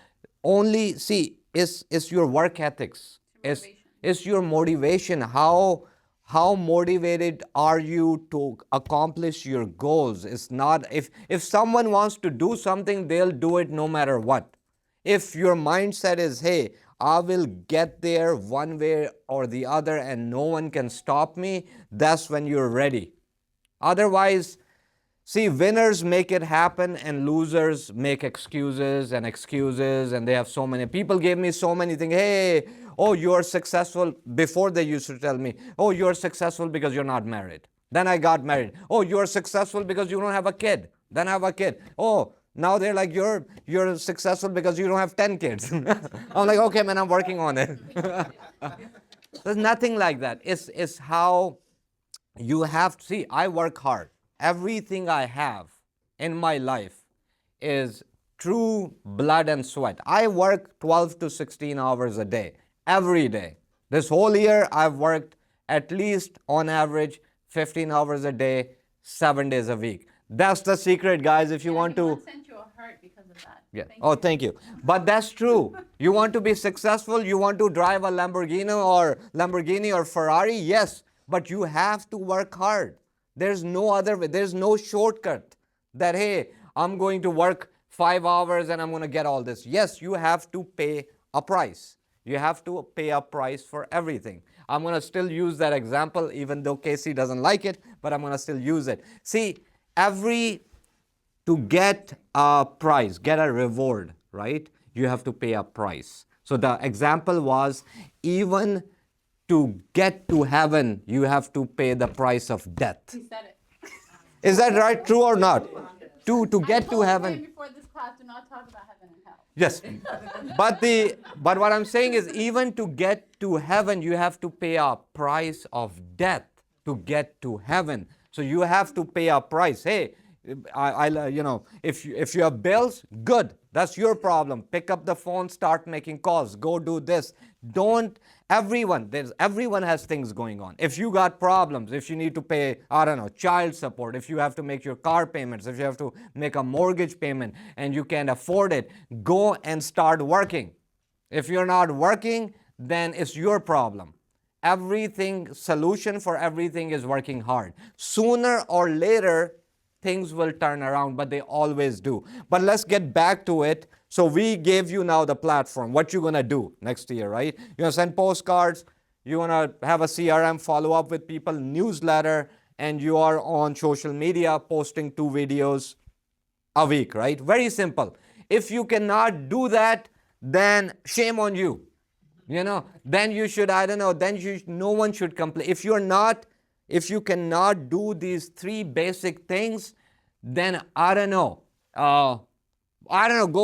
only, see, it's your work ethics. It's your motivation. How motivated are you to accomplish your goals? It's not, if someone wants to do something, they'll do it no matter what. If your mindset is, hey, I will get there one way or the other and no one can stop me, that's when you're ready. Otherwise, see, winners make it happen and losers make excuses, and they have so many. People gave me so many things. Hey, oh, you're successful. Before they used to tell me, oh, you're successful because you're not married. Then I got married. Oh, you're successful because you don't have a kid. Then I have a kid. Oh, now they're like, you're successful because you don't have 10 kids. I'm like, okay, man, I'm working on it. There's nothing like that. It's how you have to see. I work hard. Everything I have in my life is true blood and sweat. I work 12 to 16 hours a day, every day. This whole year, I've worked at least on average 15 hours a day, 7 days a week. That's the secret, guys. If you want to. Sent you a heart because of that. Yeah. Thank you. But that's true. You want to be successful, you want to drive a Lamborghini or Ferrari, yes, but you have to work hard. There's no other way. There's no shortcut that, hey, I'm going to work 5 hours and I'm going to get all this. Yes, you have to pay a price. You have to pay a price for everything. I'm going to still use that example, even though Casey doesn't like it, but I'm going to still use it. See, to get a prize, get a reward, right? You have to pay a price. So the example was, even to get to heaven, you have to pay the price of death. He said it. Is that right? True or not? To get to I heaven. told him before this class, do not talk about heaven and hell. Yes. But what I'm saying is, even to get to heaven, you have to pay a price of death to get to heaven. So you have to pay a price. Hey, if you have bills, good. That's your problem. Pick up the phone, start making calls, go do this. Everyone has things going on. If you got problems, if you need to pay, child support, if you have to make your car payments, if you have to make a mortgage payment and you can't afford it, go and start working. If you're not working, then it's your problem. Solution for everything is working hard. Sooner or later, things will turn around, but they always do. But let's get back to it. So we gave you now the platform. What you're going to do next year, right? You're going to send postcards. You're going to have a CRM, follow up with people, newsletter, and you are on social media posting 2 videos a week, right? Very simple. If you cannot do that, then shame on you. Then you should, no one should complain. If you cannot do these 3 basic things, then go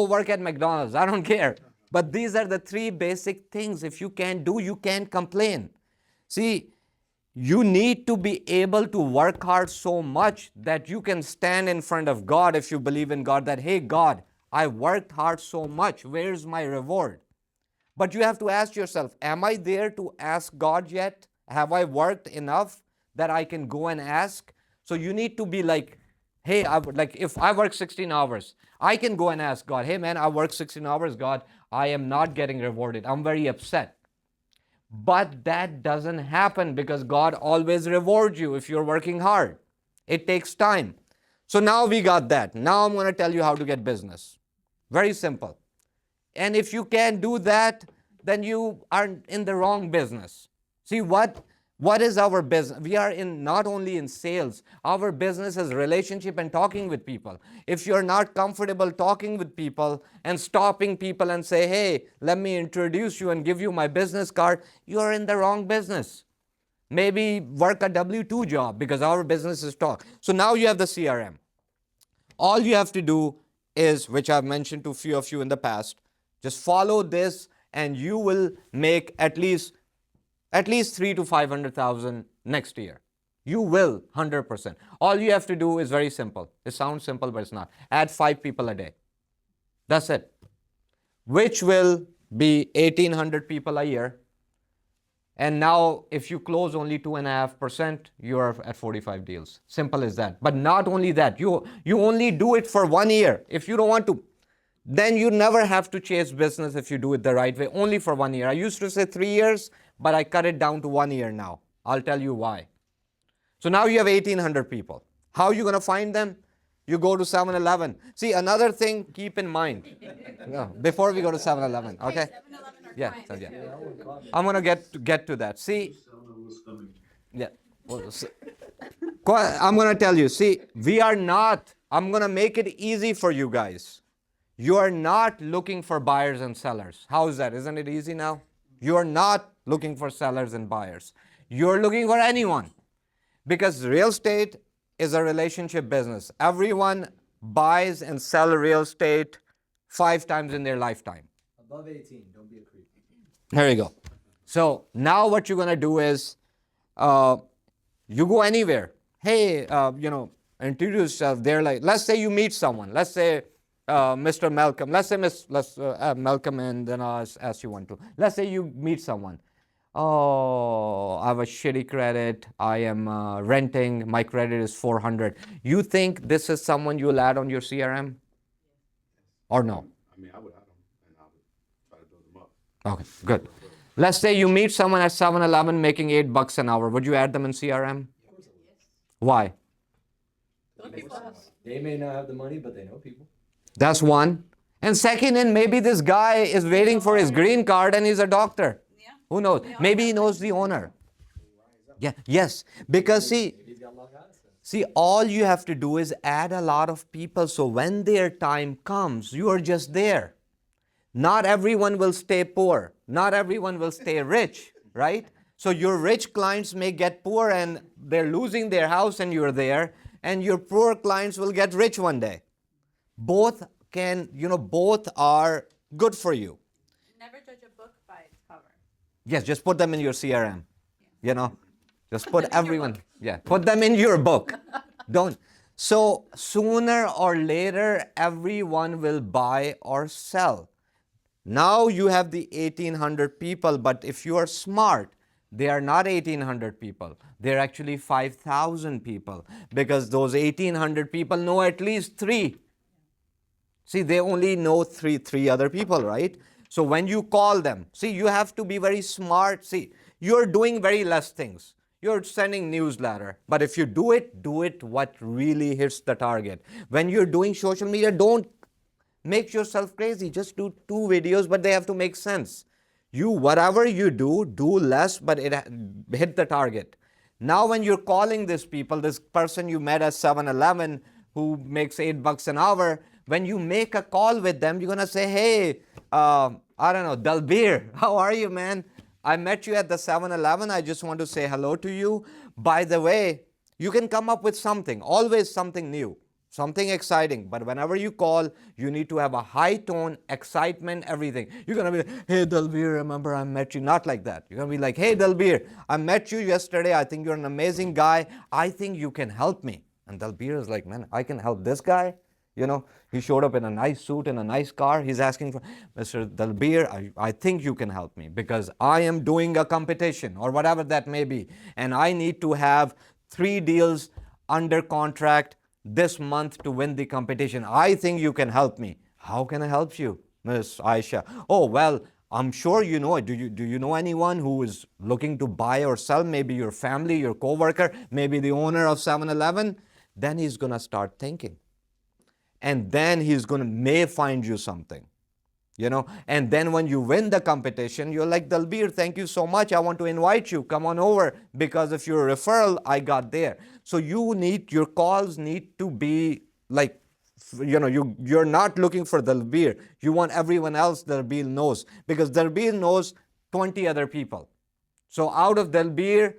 work at McDonald's. I don't care. But these are the 3 basic things. If you can't do, you can't complain. See, you need to be able to work hard so much that you can stand in front of God if you believe in God that, hey, God, I worked hard so much. Where's my reward? But you have to ask yourself, am I there to ask God yet? Have I worked enough that I can go and ask? So you need to be like, hey, like if I work 16 hours, I can go and ask God, hey man, I worked 16 hours, God, I am not getting rewarded. I'm very upset. But that doesn't happen because God always rewards you if you're working hard. It takes time. So now we got that. Now I'm going to tell you how to get business. Very simple. And if you can't do that, then you are in the wrong business. See, what is our business? We are in not only in sales, our business is relationship and talking with people. If you're not comfortable talking with people and stopping people and say, hey, let me introduce you and give you my business card, you're in the wrong business. Maybe work a W-2 job because our business is talk. So now you have the CRM. All you have to do is, which I've mentioned to a few of you in the past, just follow this and you will make at least 3 to 500,000 next year. You will 100%. All you have to do is very simple. It sounds simple, but it's not. Add 5 people a day. That's it. Which will be 1,800 people a year. And now if you close only 2.5%, you're at 45 deals. Simple as that. But not only that, you only do it for 1 year. If you don't want to, then you never have to chase business if you do it the right way, only for 1 year. I used to say 3 years, but I cut it down to 1 year now. I'll tell you why. So now you have 1,800 people. How are you going to find them? You go to 7-Eleven. See, another thing, keep in mind. No, before we go to 7-Eleven, okay? Yeah, so yeah. I'm going to get to that. See, yeah. I'm going to tell you, see, we are not, I'm going to make it easy for you guys. You are not looking for buyers and sellers. How is that? Isn't it easy now? You are not looking for sellers and buyers. You're looking for anyone. Because real estate is a relationship business. Everyone buys and sells real estate 5 times in their lifetime. Above 18, don't be a creep. Here you go. So now what you're going to do is, you go anywhere. Hey, introduce yourself. They're like, let's say you meet someone. Let's say Mr. Malcolm. Let's say Malcolm, and then I'll ask you one too. Let's say you meet someone. Oh, I have a shitty credit. I am renting. My credit is 400. You think this is someone you'll add on your CRM? Or no? I mean, I would add them and I would try to build them up. Okay, good. Let's say you meet someone at 7-Eleven making $8 an hour. Would you add them in CRM? Why? They may not have the money, but they know people. That's one. And second, and maybe this guy is waiting for his green card and he's a doctor. Yeah. Who knows? Maybe he knows the owner. Yeah, yes. Because see, all you have to do is add a lot of people. So when their time comes, you are just there. Not everyone will stay poor. Not everyone will stay rich, right? So your rich clients may get poor and they're losing their house and you're there. And your poor clients will get rich one day. Both are good for you. Never judge a book by its cover. Yes, just put them in your CRM. Just put everyone. Yeah, put them in your book. Don't. So sooner or later, everyone will buy or sell. Now you have the 1,800 people, but if you are smart, they are not 1,800 people. They're actually 5,000 people because those 1,800 people know at least 3. See, they only know three other people, right? So when you call them, see, you have to be very smart. See, you're doing very less things. You're sending newsletter. But if you do it what really hits the target. When you're doing social media, don't make yourself crazy. Just do 2 videos, but they have to make sense. Whatever you do less, but it hit the target. Now when you're calling these people, this person you met at 7-Eleven who makes $8 an hour, when you make a call with them, you're going to say, hey, I don't know, Dalbir, how are you, man? I met you at the 7-Eleven. I just want to say hello to you. By the way, you can come up with something, always something new. something exciting. But whenever you call, you need to have a high tone, excitement, everything. You're going to be like, hey, Dalbir, remember I met you. Not like that. You're going to be like, hey, Dalbir, I met you yesterday. I think you're an amazing guy. I think you can help me. And Dalbir is like, man, I can help this guy? You know, he showed up in a nice suit in a nice car. He's asking for, Mr. Dalbir, I think you can help me because I am doing a competition or whatever that may be. And I need to have 3 deals under contract this month to win the competition. I think you can help me. How can I help you, Miss Aisha? Oh, well, I'm sure you know it. Do you know anyone who is looking to buy or sell? Maybe your family, your coworker, maybe the owner of 7-Eleven. Then he's going to start thinking. And then he's going to may find you something, you know. And then when you win the competition, you're like, Dalbir, thank you so much. I want to invite you. Come on over because of your referral I got there. So your calls need to be like, you know, you're not looking for Dalbir. You want everyone else Dalbir knows because Dalbir knows 20 other people. So out of Dalbir,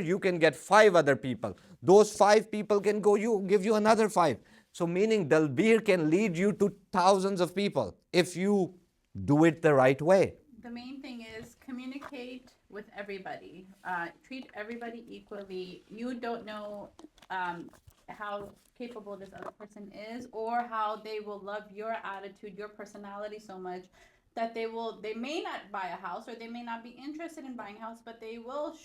you can get 5 other people. Those 5 people can give you another 5. So meaning Dalbir can lead you to thousands of people if you do it the right way. The main thing is communicate with everybody. Treat everybody equally. You don't know how capable this other person is or how they will love your attitude, your personality so much that they may not buy a house or they may not be interested in buying a house, but they will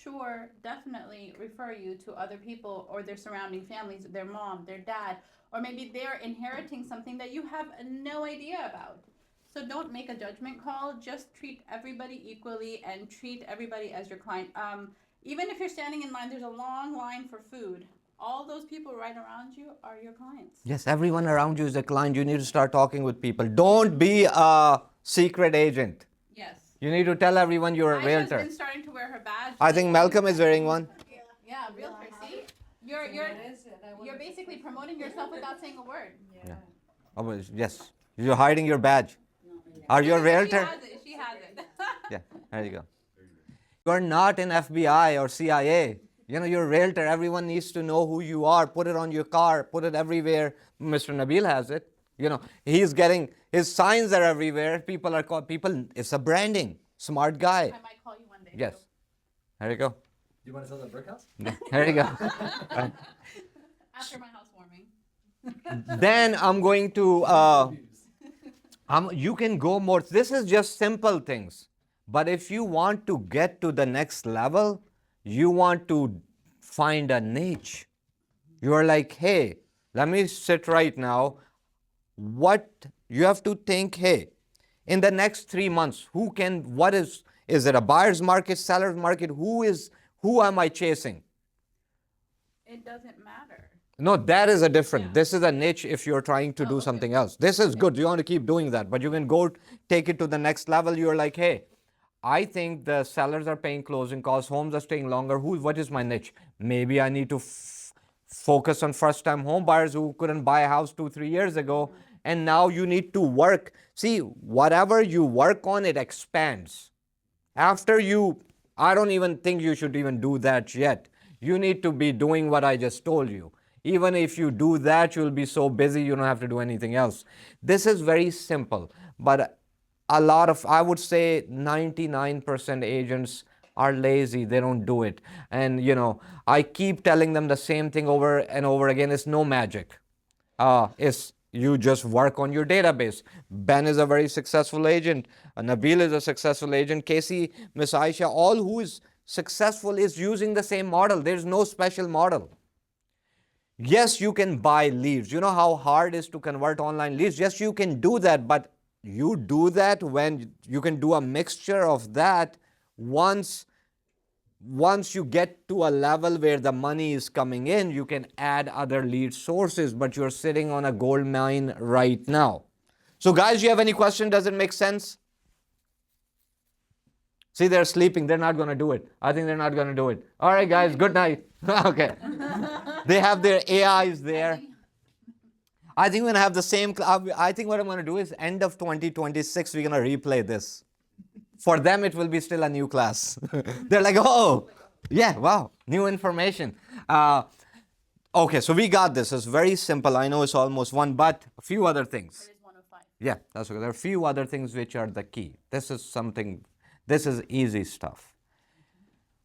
definitely refer you to other people or their surrounding families, their mom, their dad, or maybe they're inheriting something that you have no idea about. So don't make a judgment call. Just treat everybody equally and treat everybody as your client. Even if you're standing in line, there's a long line for food. All those people right around you are your clients. Yes, everyone around you is a client. You need to start talking with people. Don't be a secret agent. Yes. You need to tell everyone you're a Aisha's realtor. been starting to wear her badge. I think Malcolm is wearing one. Yeah, realtor. See, you're basically promoting yourself without saying a word. Yeah. Oh, well, yes, you're hiding your badge. Are you a realtor? She has it. Yeah, there you go. You're not in FBI or CIA. You know, you're a realtor. Everyone needs to know who you are. Put it on your car. Put it everywhere. Mr. Nabil has it. You know, he's getting, his signs are everywhere. People are called, it's a branding. Smart guy. I might call you one day. Yes. There you go. Do you want to sell that brick house? There you go. After my housewarming. Then I'm going to, you can go more. This is just simple things. But if you want to get to the next level, you want to find a niche. You're like, hey, let me sit right now. What you have to think, hey, in the next 3 months, is it a buyer's market, seller's market? Who am I chasing? It doesn't matter. No, that is a different. This is a niche if you're trying to do something else. This is good. You want to keep doing that, but you can go take it to the next level. You're like, hey, I think the sellers are paying closing costs, homes are staying longer. What is my niche? Maybe I need to focus on first-time home buyers who couldn't buy a house 2-3 years ago, and now you need to work. See, whatever you work on, it expands. I don't even think you should even do that yet. You need to be doing what I just told you. Even if you do that, you'll be so busy you don't have to do anything else. This is very simple, but I would say 99% agents are lazy. They don't do it. And, you know, I keep telling them the same thing over and over again. It's no magic. You just work on your database. Ben is a very successful agent. Nabil is a successful agent. Casey, Miss Aisha, all who is successful is using the same model. There's no special model. Yes, you can buy leads. You know how hard it is to convert online leads? Yes, you can do that, but you do that when you can do a mixture of that once you get to a level where the money is coming in, you can add other lead sources, but you're sitting on a gold mine right now. So guys, do you have any question? Does it make sense? See, they're sleeping. They're not going to do it. I think they're not going to do it. All right, guys, good night. Okay. They have their AIs there. I think we're going to have the same. I think what I'm going to do is end of 2026, we're going to replay this. For them, it will be still a new class. They're like, oh, yeah, wow, new information. Okay, so we got this. It's very simple. I know it's almost one, but a few other things. It is 105. Yeah, that's okay. There are a few other things which are the key. This is easy stuff.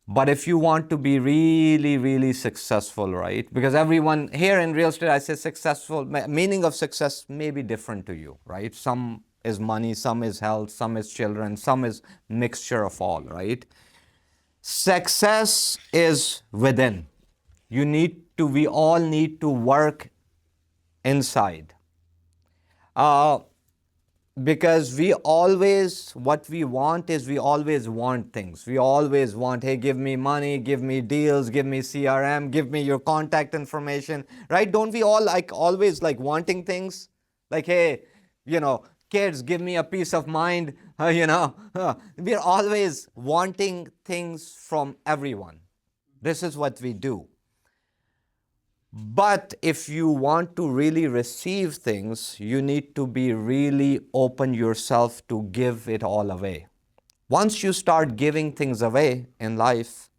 But if you want to be really, really successful, right? Because everyone here in real estate, I say successful, meaning of success may be different to you, right? Some is money, some is health, some is children, some is mixture of all, right? Success is within. We all need to work inside. Because what we want is we always want things. We always want, hey, give me money, give me deals, give me CRM, give me your contact information, right? Don't we all always wanting things? Like, hey, kids, give me a peace of mind, We're always wanting things from everyone. This is what we do. But if you want to really receive things, you need to be really open yourself to give it all away. Once you start giving things away in life,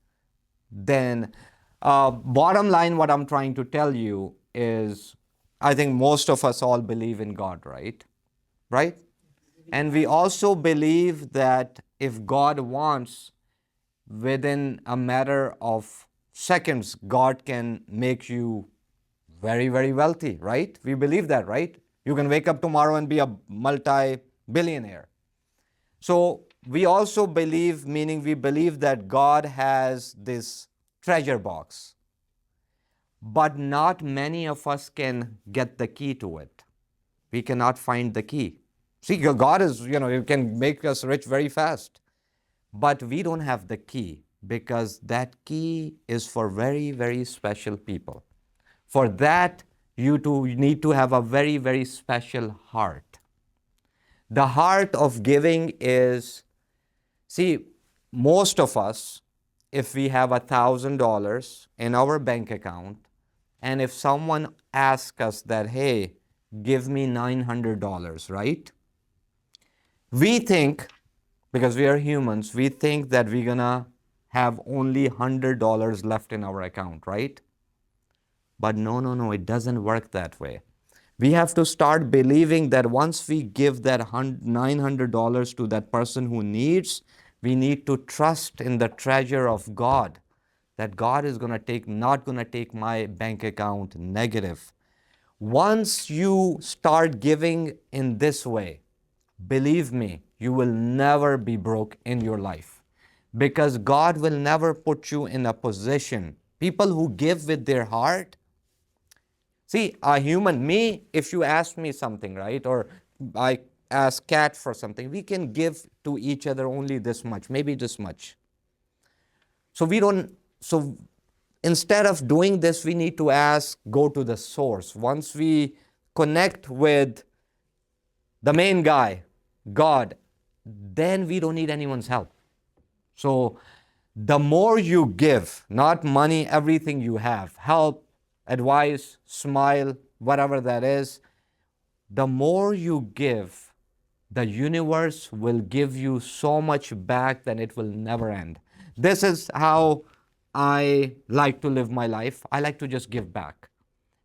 then bottom line, what I'm trying to tell you is, I think most of us all believe in God, right? Right? And we also believe that if God wants, within a matter of seconds, God can make you very, very wealthy, right? We believe that, right? You can wake up tomorrow and be a multi-billionaire. So we also believe, meaning we believe that God has this treasure box, but not many of us can get the key to it. We cannot find the key. See, God is, you can make us rich very fast. But we don't have the key, because that key is for very, very special people. For that, you need to have a very, very special heart. The heart of giving is, see, most of us, if we have $1,000 in our bank account, and if someone asks us that, hey, give me $900, right? We think, because we are humans, we think that we're gonna have only $100 left in our account, right? But no, it doesn't work that way. We have to start believing that once we give that $900 to that person who needs, we need to trust in the treasure of God, that God is not gonna take my bank account negative. Once you start giving in this way, believe me, you will never be broke in your life, because God will never put you in a position. People who give with their heart, see, if you ask me something, right, or I ask Kat for something, we can give to each other only this much, maybe this much. So instead of doing this, we need to go to the source. Once we connect with the main guy, God, then we don't need anyone's help. So the more you give, not money, everything you have, help, advice, smile, whatever that is, the more you give, the universe will give you so much back that it will never end. This is how I like to live my life. I like to just give back.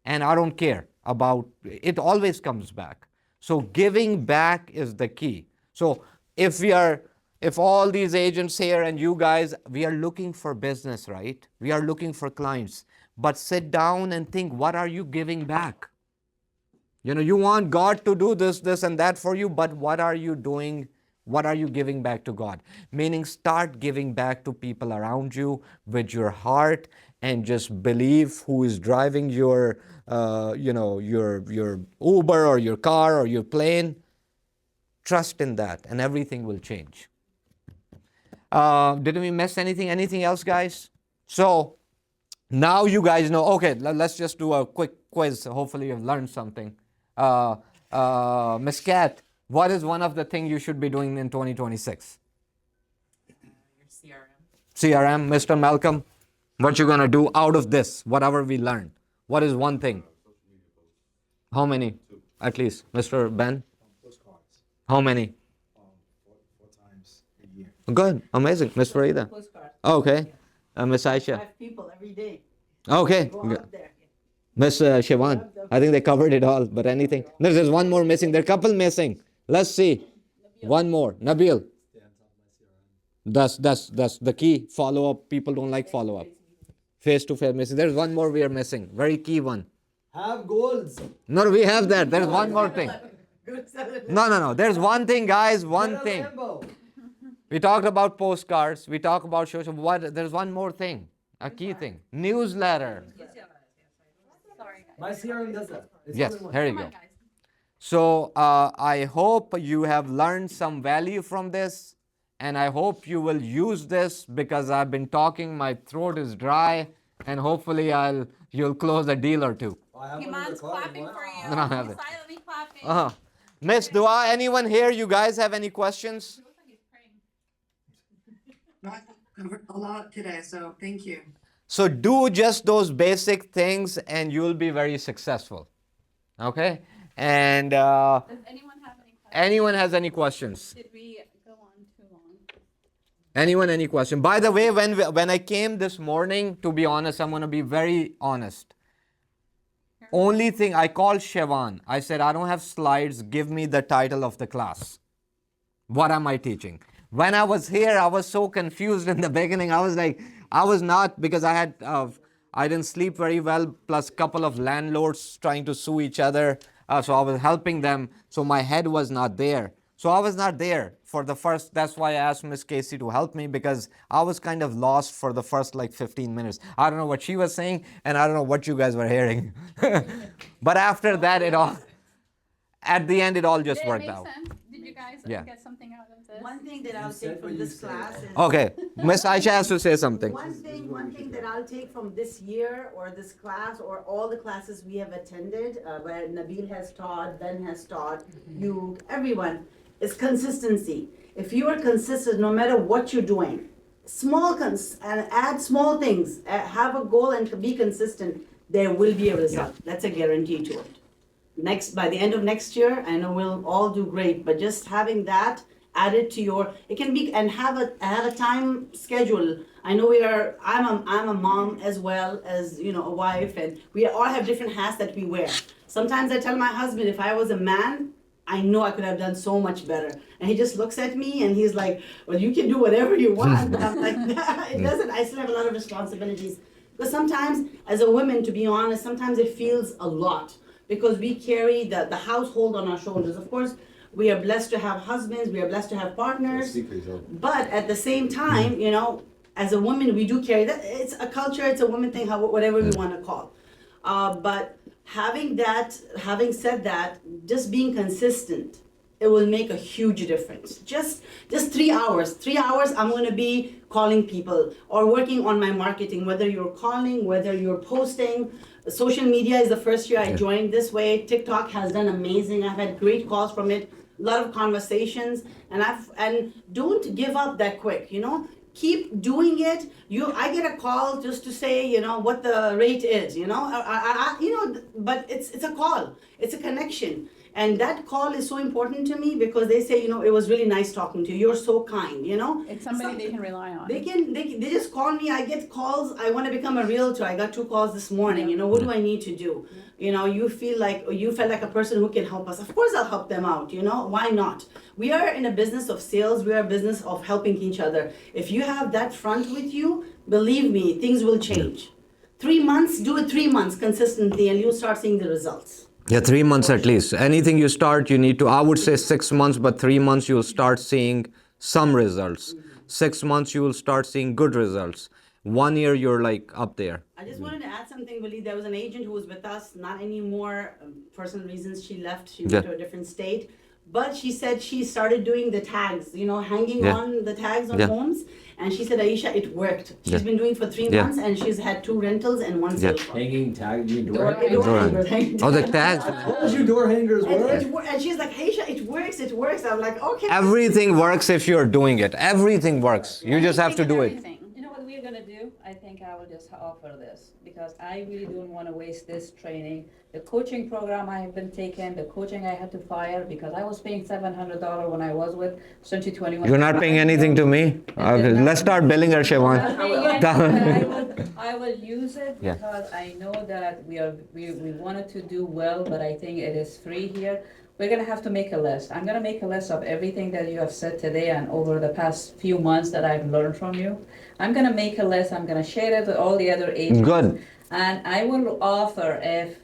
And I don't care about it, always comes back. So giving back is the key. So if all these agents here and you guys, we are looking for business, right? We are looking for clients. But sit down and think, what are you giving back? You want God to do this, and that for you, but what are you doing? What are you giving back to God? Meaning, start giving back to people around you with your heart, and just believe who is driving your Uber or your car or your plane. Trust in that, and everything will change. Didn't we miss anything? Anything else, guys? So now you guys know. Okay, let's just do a quick quiz. Hopefully you've learned something. Miss Kat, what is one of the things you should be doing in 2026? Your CRM. CRM, Mr. Malcolm, what you gonna do out of this, whatever we learned? What is one thing? How many? At least, Mr. Ben? Postcards. How many? Four times a year. Good, amazing. Miss Farida? Postcard. Okay. Miss Aisha? 5 people every day. Okay. Go Good. out there. Miss Shivan, I think they covered it all, but anything? No, there's one more missing. There are a couple missing. Let's see. One more. Nabil. That's the key. Follow up. People don't like follow up. Face to face missing. There's one more we are missing. Very key one. Have goals. No, we have that. There's one more thing. No. There's one thing, guys. One thing. We talked about postcards. We talked about social. What? There's one more thing. A key thing. Newsletter. My CRM does that. It's Yes, all in one. here you go. So I hope you have learned some value from this, and I hope you will use this because I've been talking, my throat is dry, and hopefully you'll close a deal or two. I have one Iman's recorded. clapping What? for you. No, I have it. Silently clapping. Uh-huh. Miss Dua, anyone here? You guys have any questions? Looks like he's praying. Covered a lot today, so thank you. So do just those basic things and you'll be very successful. Okay? And Does anyone have any questions? anyone has any questions? Did we go on too long? Anyone, any question? By the way, when I came this morning, to be honest, I'm going to be very honest. Only thing, I called Shivan. I said, I don't have slides. Give me the title of the class. What am I teaching? When I was here, I was so confused in the beginning. I was like, I was not, because I didn't sleep very well, plus couple of landlords trying to sue each other. So I was helping them. So my head was not there. So I was not there for the first, that's why I asked Miss Casey to help me, because I was kind of lost for the first like 15 minutes. I don't know what she was saying, and I don't know what you guys were hearing. But after that, at the end, it all just Did it worked make out. sense? Did you guys Yeah. get something out of this? One thing that I'll take from this class is. Okay, Miss Aisha has to say something. One thing that I'll take from this year or this class or all the classes we have attended, where Nabil has taught, Ben has taught, you, everyone, is consistency. If you are consistent, no matter what you're doing, and add small things, have a goal and be consistent, there will be a result. That's a guarantee to it. By the end of next year, I know we'll all do great, but just having that added to it can be, and have a time schedule. I know I'm a mom as well as, a wife, and we all have different hats that we wear. Sometimes I tell my husband, if I was a man, I know I could have done so much better. And he just looks at me and he's like, well, you can do whatever you want. But I'm like, nah, it doesn't. I still have a lot of responsibilities. Because sometimes, as a woman, to be honest, sometimes it feels a lot. Because we carry the household on our shoulders. Of course, we are blessed to have husbands, we are blessed to have partners. But at the same time, as a woman, we do carry that. It's a culture, it's a woman thing, whatever we want to call. But having said that, just being consistent, it will make a huge difference. Just 3 hours. 3 hours, I'm going to be calling people or working on my marketing, whether you're calling, whether you're posting. Social media is the first year I joined this way. TikTok has done amazing. I've had great calls from it, a lot of conversations, and don't give up that quick, Keep doing it. I get a call just to say, what the rate is, but it's a call. It's a connection. And that call is so important to me because they say, it was really nice talking to you. You're so kind, It's somebody they can rely on. They just call me. I get calls. I want to become a realtor. I got 2 calls this morning. What do I need to do? You felt like a person who can help us. Of course, I'll help them out. Why not? We are in a business of sales. We are a business of helping each other. If you have that front with you, believe me, things will change. 3 months, do it 3 months consistently, and you'll start seeing the results. Yeah, 3 months at least. Anything you start, you need to, I would say 6 months, but 3 months you'll start seeing some results. 6 months you will start seeing good results. 1 year you're like up there. I just wanted to add something, Waleed. There was an agent who was with us, not anymore, personal reasons she left. She went to a different state. But she said she started doing the tags, hanging on the tags on homes. And she said, Aisha, it worked. She's been doing for 3 months, and she's had 2 rentals and 1 sale. Hanging tag, you Door hangers. Oh, the tags. Told you door hangers work. And she's like, Aisha, it works. I'm like, okay. Everything works if you're doing it. Everything works. You just have to do it. Everything. You know what we are gonna do? I I think I will just offer this because I really don't want to waste this training. The coaching program I have been taking, the coaching I had to fire because I was paying $700 when I was with 2021. You're not paying anything to me? Okay, let's start billing her, Siobhan. I will use it Yeah. because I know that we wanted to do well, but I think it is free here. We're gonna have to make a list. I'm gonna make a list of everything that you have said today and over the past few months that I've learned from you. I'm gonna make a list. I'm gonna share it with all the other agents. Good. And I will offer if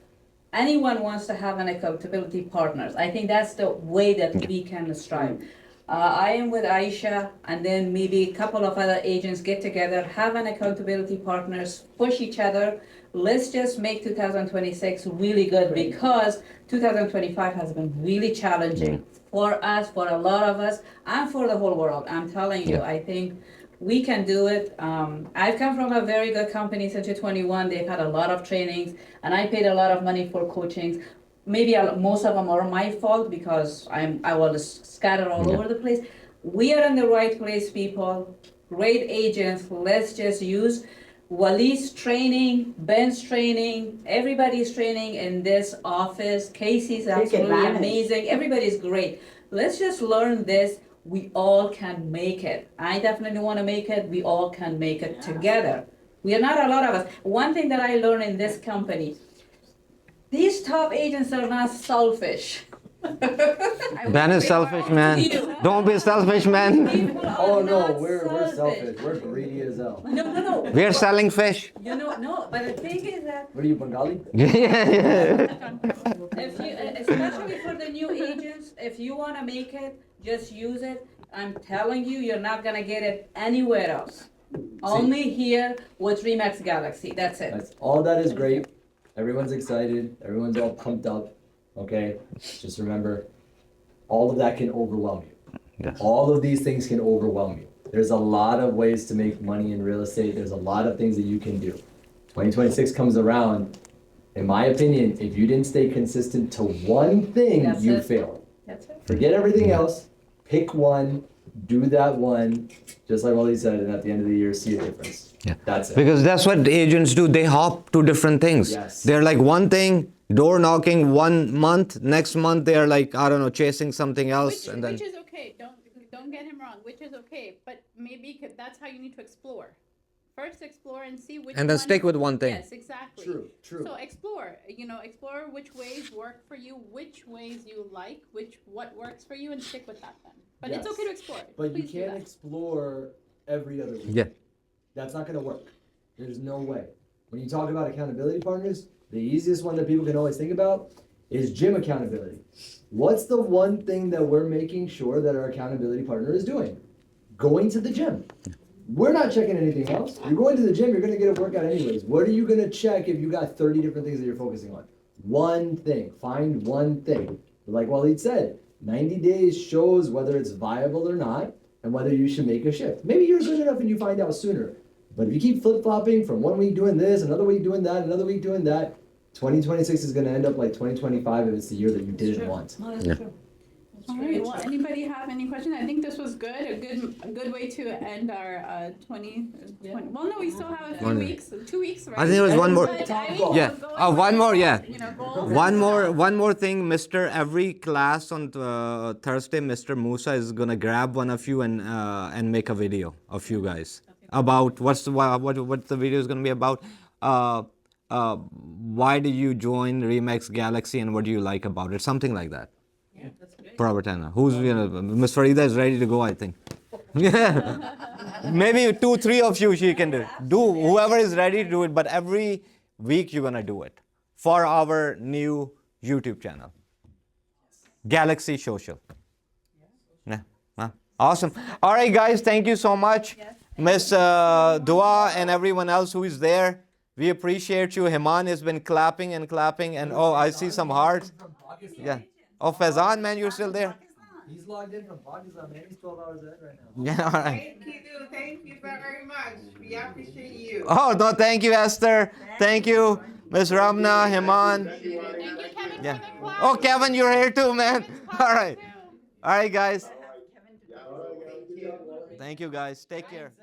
anyone wants to have an accountability partners. I think that's the way that we can strive. I am with Aisha, and then maybe a couple of other agents get together, have an accountability partners, push each other. Let's just make 2026 really good because 2025 has been really challenging for us, for a lot of us, and for the whole world. I'm telling you, I think we can do it. I've come from a very good company, Century 21. They've had a lot of trainings, and I paid a lot of money for coachings. Maybe most of them are my fault because I was scattered all over the place. We are in the right place, people. Great agents. Let's just use Waleed's training, Ben's training, everybody's training in this office. Casey's absolutely advantage. amazing. Everybody's great. Let's just learn this. We all can make it. I definitely want to make it. We all can make it together. We are not a lot of us. One thing that I learned in this company, these top agents are not selfish. Ben is selfish, man. Don't be selfish, man. People are Oh no, not we're selfish. We're greedy as hell. No. We're selling fish. You know, no, but the thing is that What are you, Bengali? if you, especially for the new agents, if you want to make it, just use it. I'm telling you, you're not gonna get it anywhere else. Only here with Remax Galaxy. That's it. That's all that is great. Everyone's excited. Everyone's all pumped up. Okay. Just remember, all of that can overwhelm you. Yes. All of these things can overwhelm you. There's a lot of ways to make money in real estate. There's a lot of things that you can do. 2026 comes around. In my opinion, if you didn't stay consistent to one thing, That's you it. failed. That's it. Forget everything else. Pick one. Do that one. Just like Waleed said, and at the end of the year, see a difference. Yeah. That's it. Because that's what agents do. They hop to different things. Yes. They're like one thing, door knocking 1 month. Next month they're like, I don't know, chasing something else, and then Which is okay. Don't get him wrong. Which is okay, but maybe that's how you need to explore. First, explore and see which. and then one- stick with one thing. Yes, exactly. True. So explore. Explore which ways work for you, which ways you like, what works for you, and stick with that then. But it's Yes. okay to explore. But you Please do can't that. explore every other week. Yeah. That's not gonna work. There's no way. When you talk about accountability partners, the easiest one that people can always think about is gym accountability. What's the one thing that we're making sure that our accountability partner is doing? Going to the gym. We're not checking anything else. You're going to the gym, you're gonna get a workout anyways. What are you gonna check if you got 30 different things that you're focusing on? One thing. Find one thing. Like Waleed said, 90 days shows whether it's viable or not and whether you should make a shift. Maybe you're good enough and you find out sooner. But if you keep flip-flopping from 1 week doing this, another week doing that, another week doing that, 2026 is gonna end up like 2025 if it's the year that you didn't want. No, that's Yeah. true. All right. Well, anybody have any questions? I think this was good. A good way to end our 20. Well, no, we still have a few 1 weeks. 2 weeks, right? I think it was one more. But I mean, Yeah. go One more. Yeah. goals. One more thing, Mister. Every class on Thursday, Mr. Musa is gonna grab one of you and make a video of you guys about what the video is gonna be about. Why did you join Remax Galaxy and what do you like about it? Something like that. Yeah, that's great. Pravatana. Who's Miss Farida is ready to go, I think. Yeah. Maybe 2, 3 of you she can do. Whoever is ready to do it, but every week you're gonna do it for our new YouTube channel. Galaxy Social. Yeah. Awesome. All right, guys, thank you so much. Miss Dua and everyone else who is there. We appreciate you. Himan has been clapping and oh, I see some hearts. Yeah. Oh, Faizan, man, you're still there. He's logged in from Pakistan, man. He's 12 hours ahead right now. Yeah, all right. Thank you very much. We appreciate you. Oh, no, thank you, Esther. Thank you, Miss Ramna, Himan. Thank you, Kevin, Yeah. for the class. Oh, Kevin, you're here too, man. All right. All right, guys. Thank you, guys. Take care.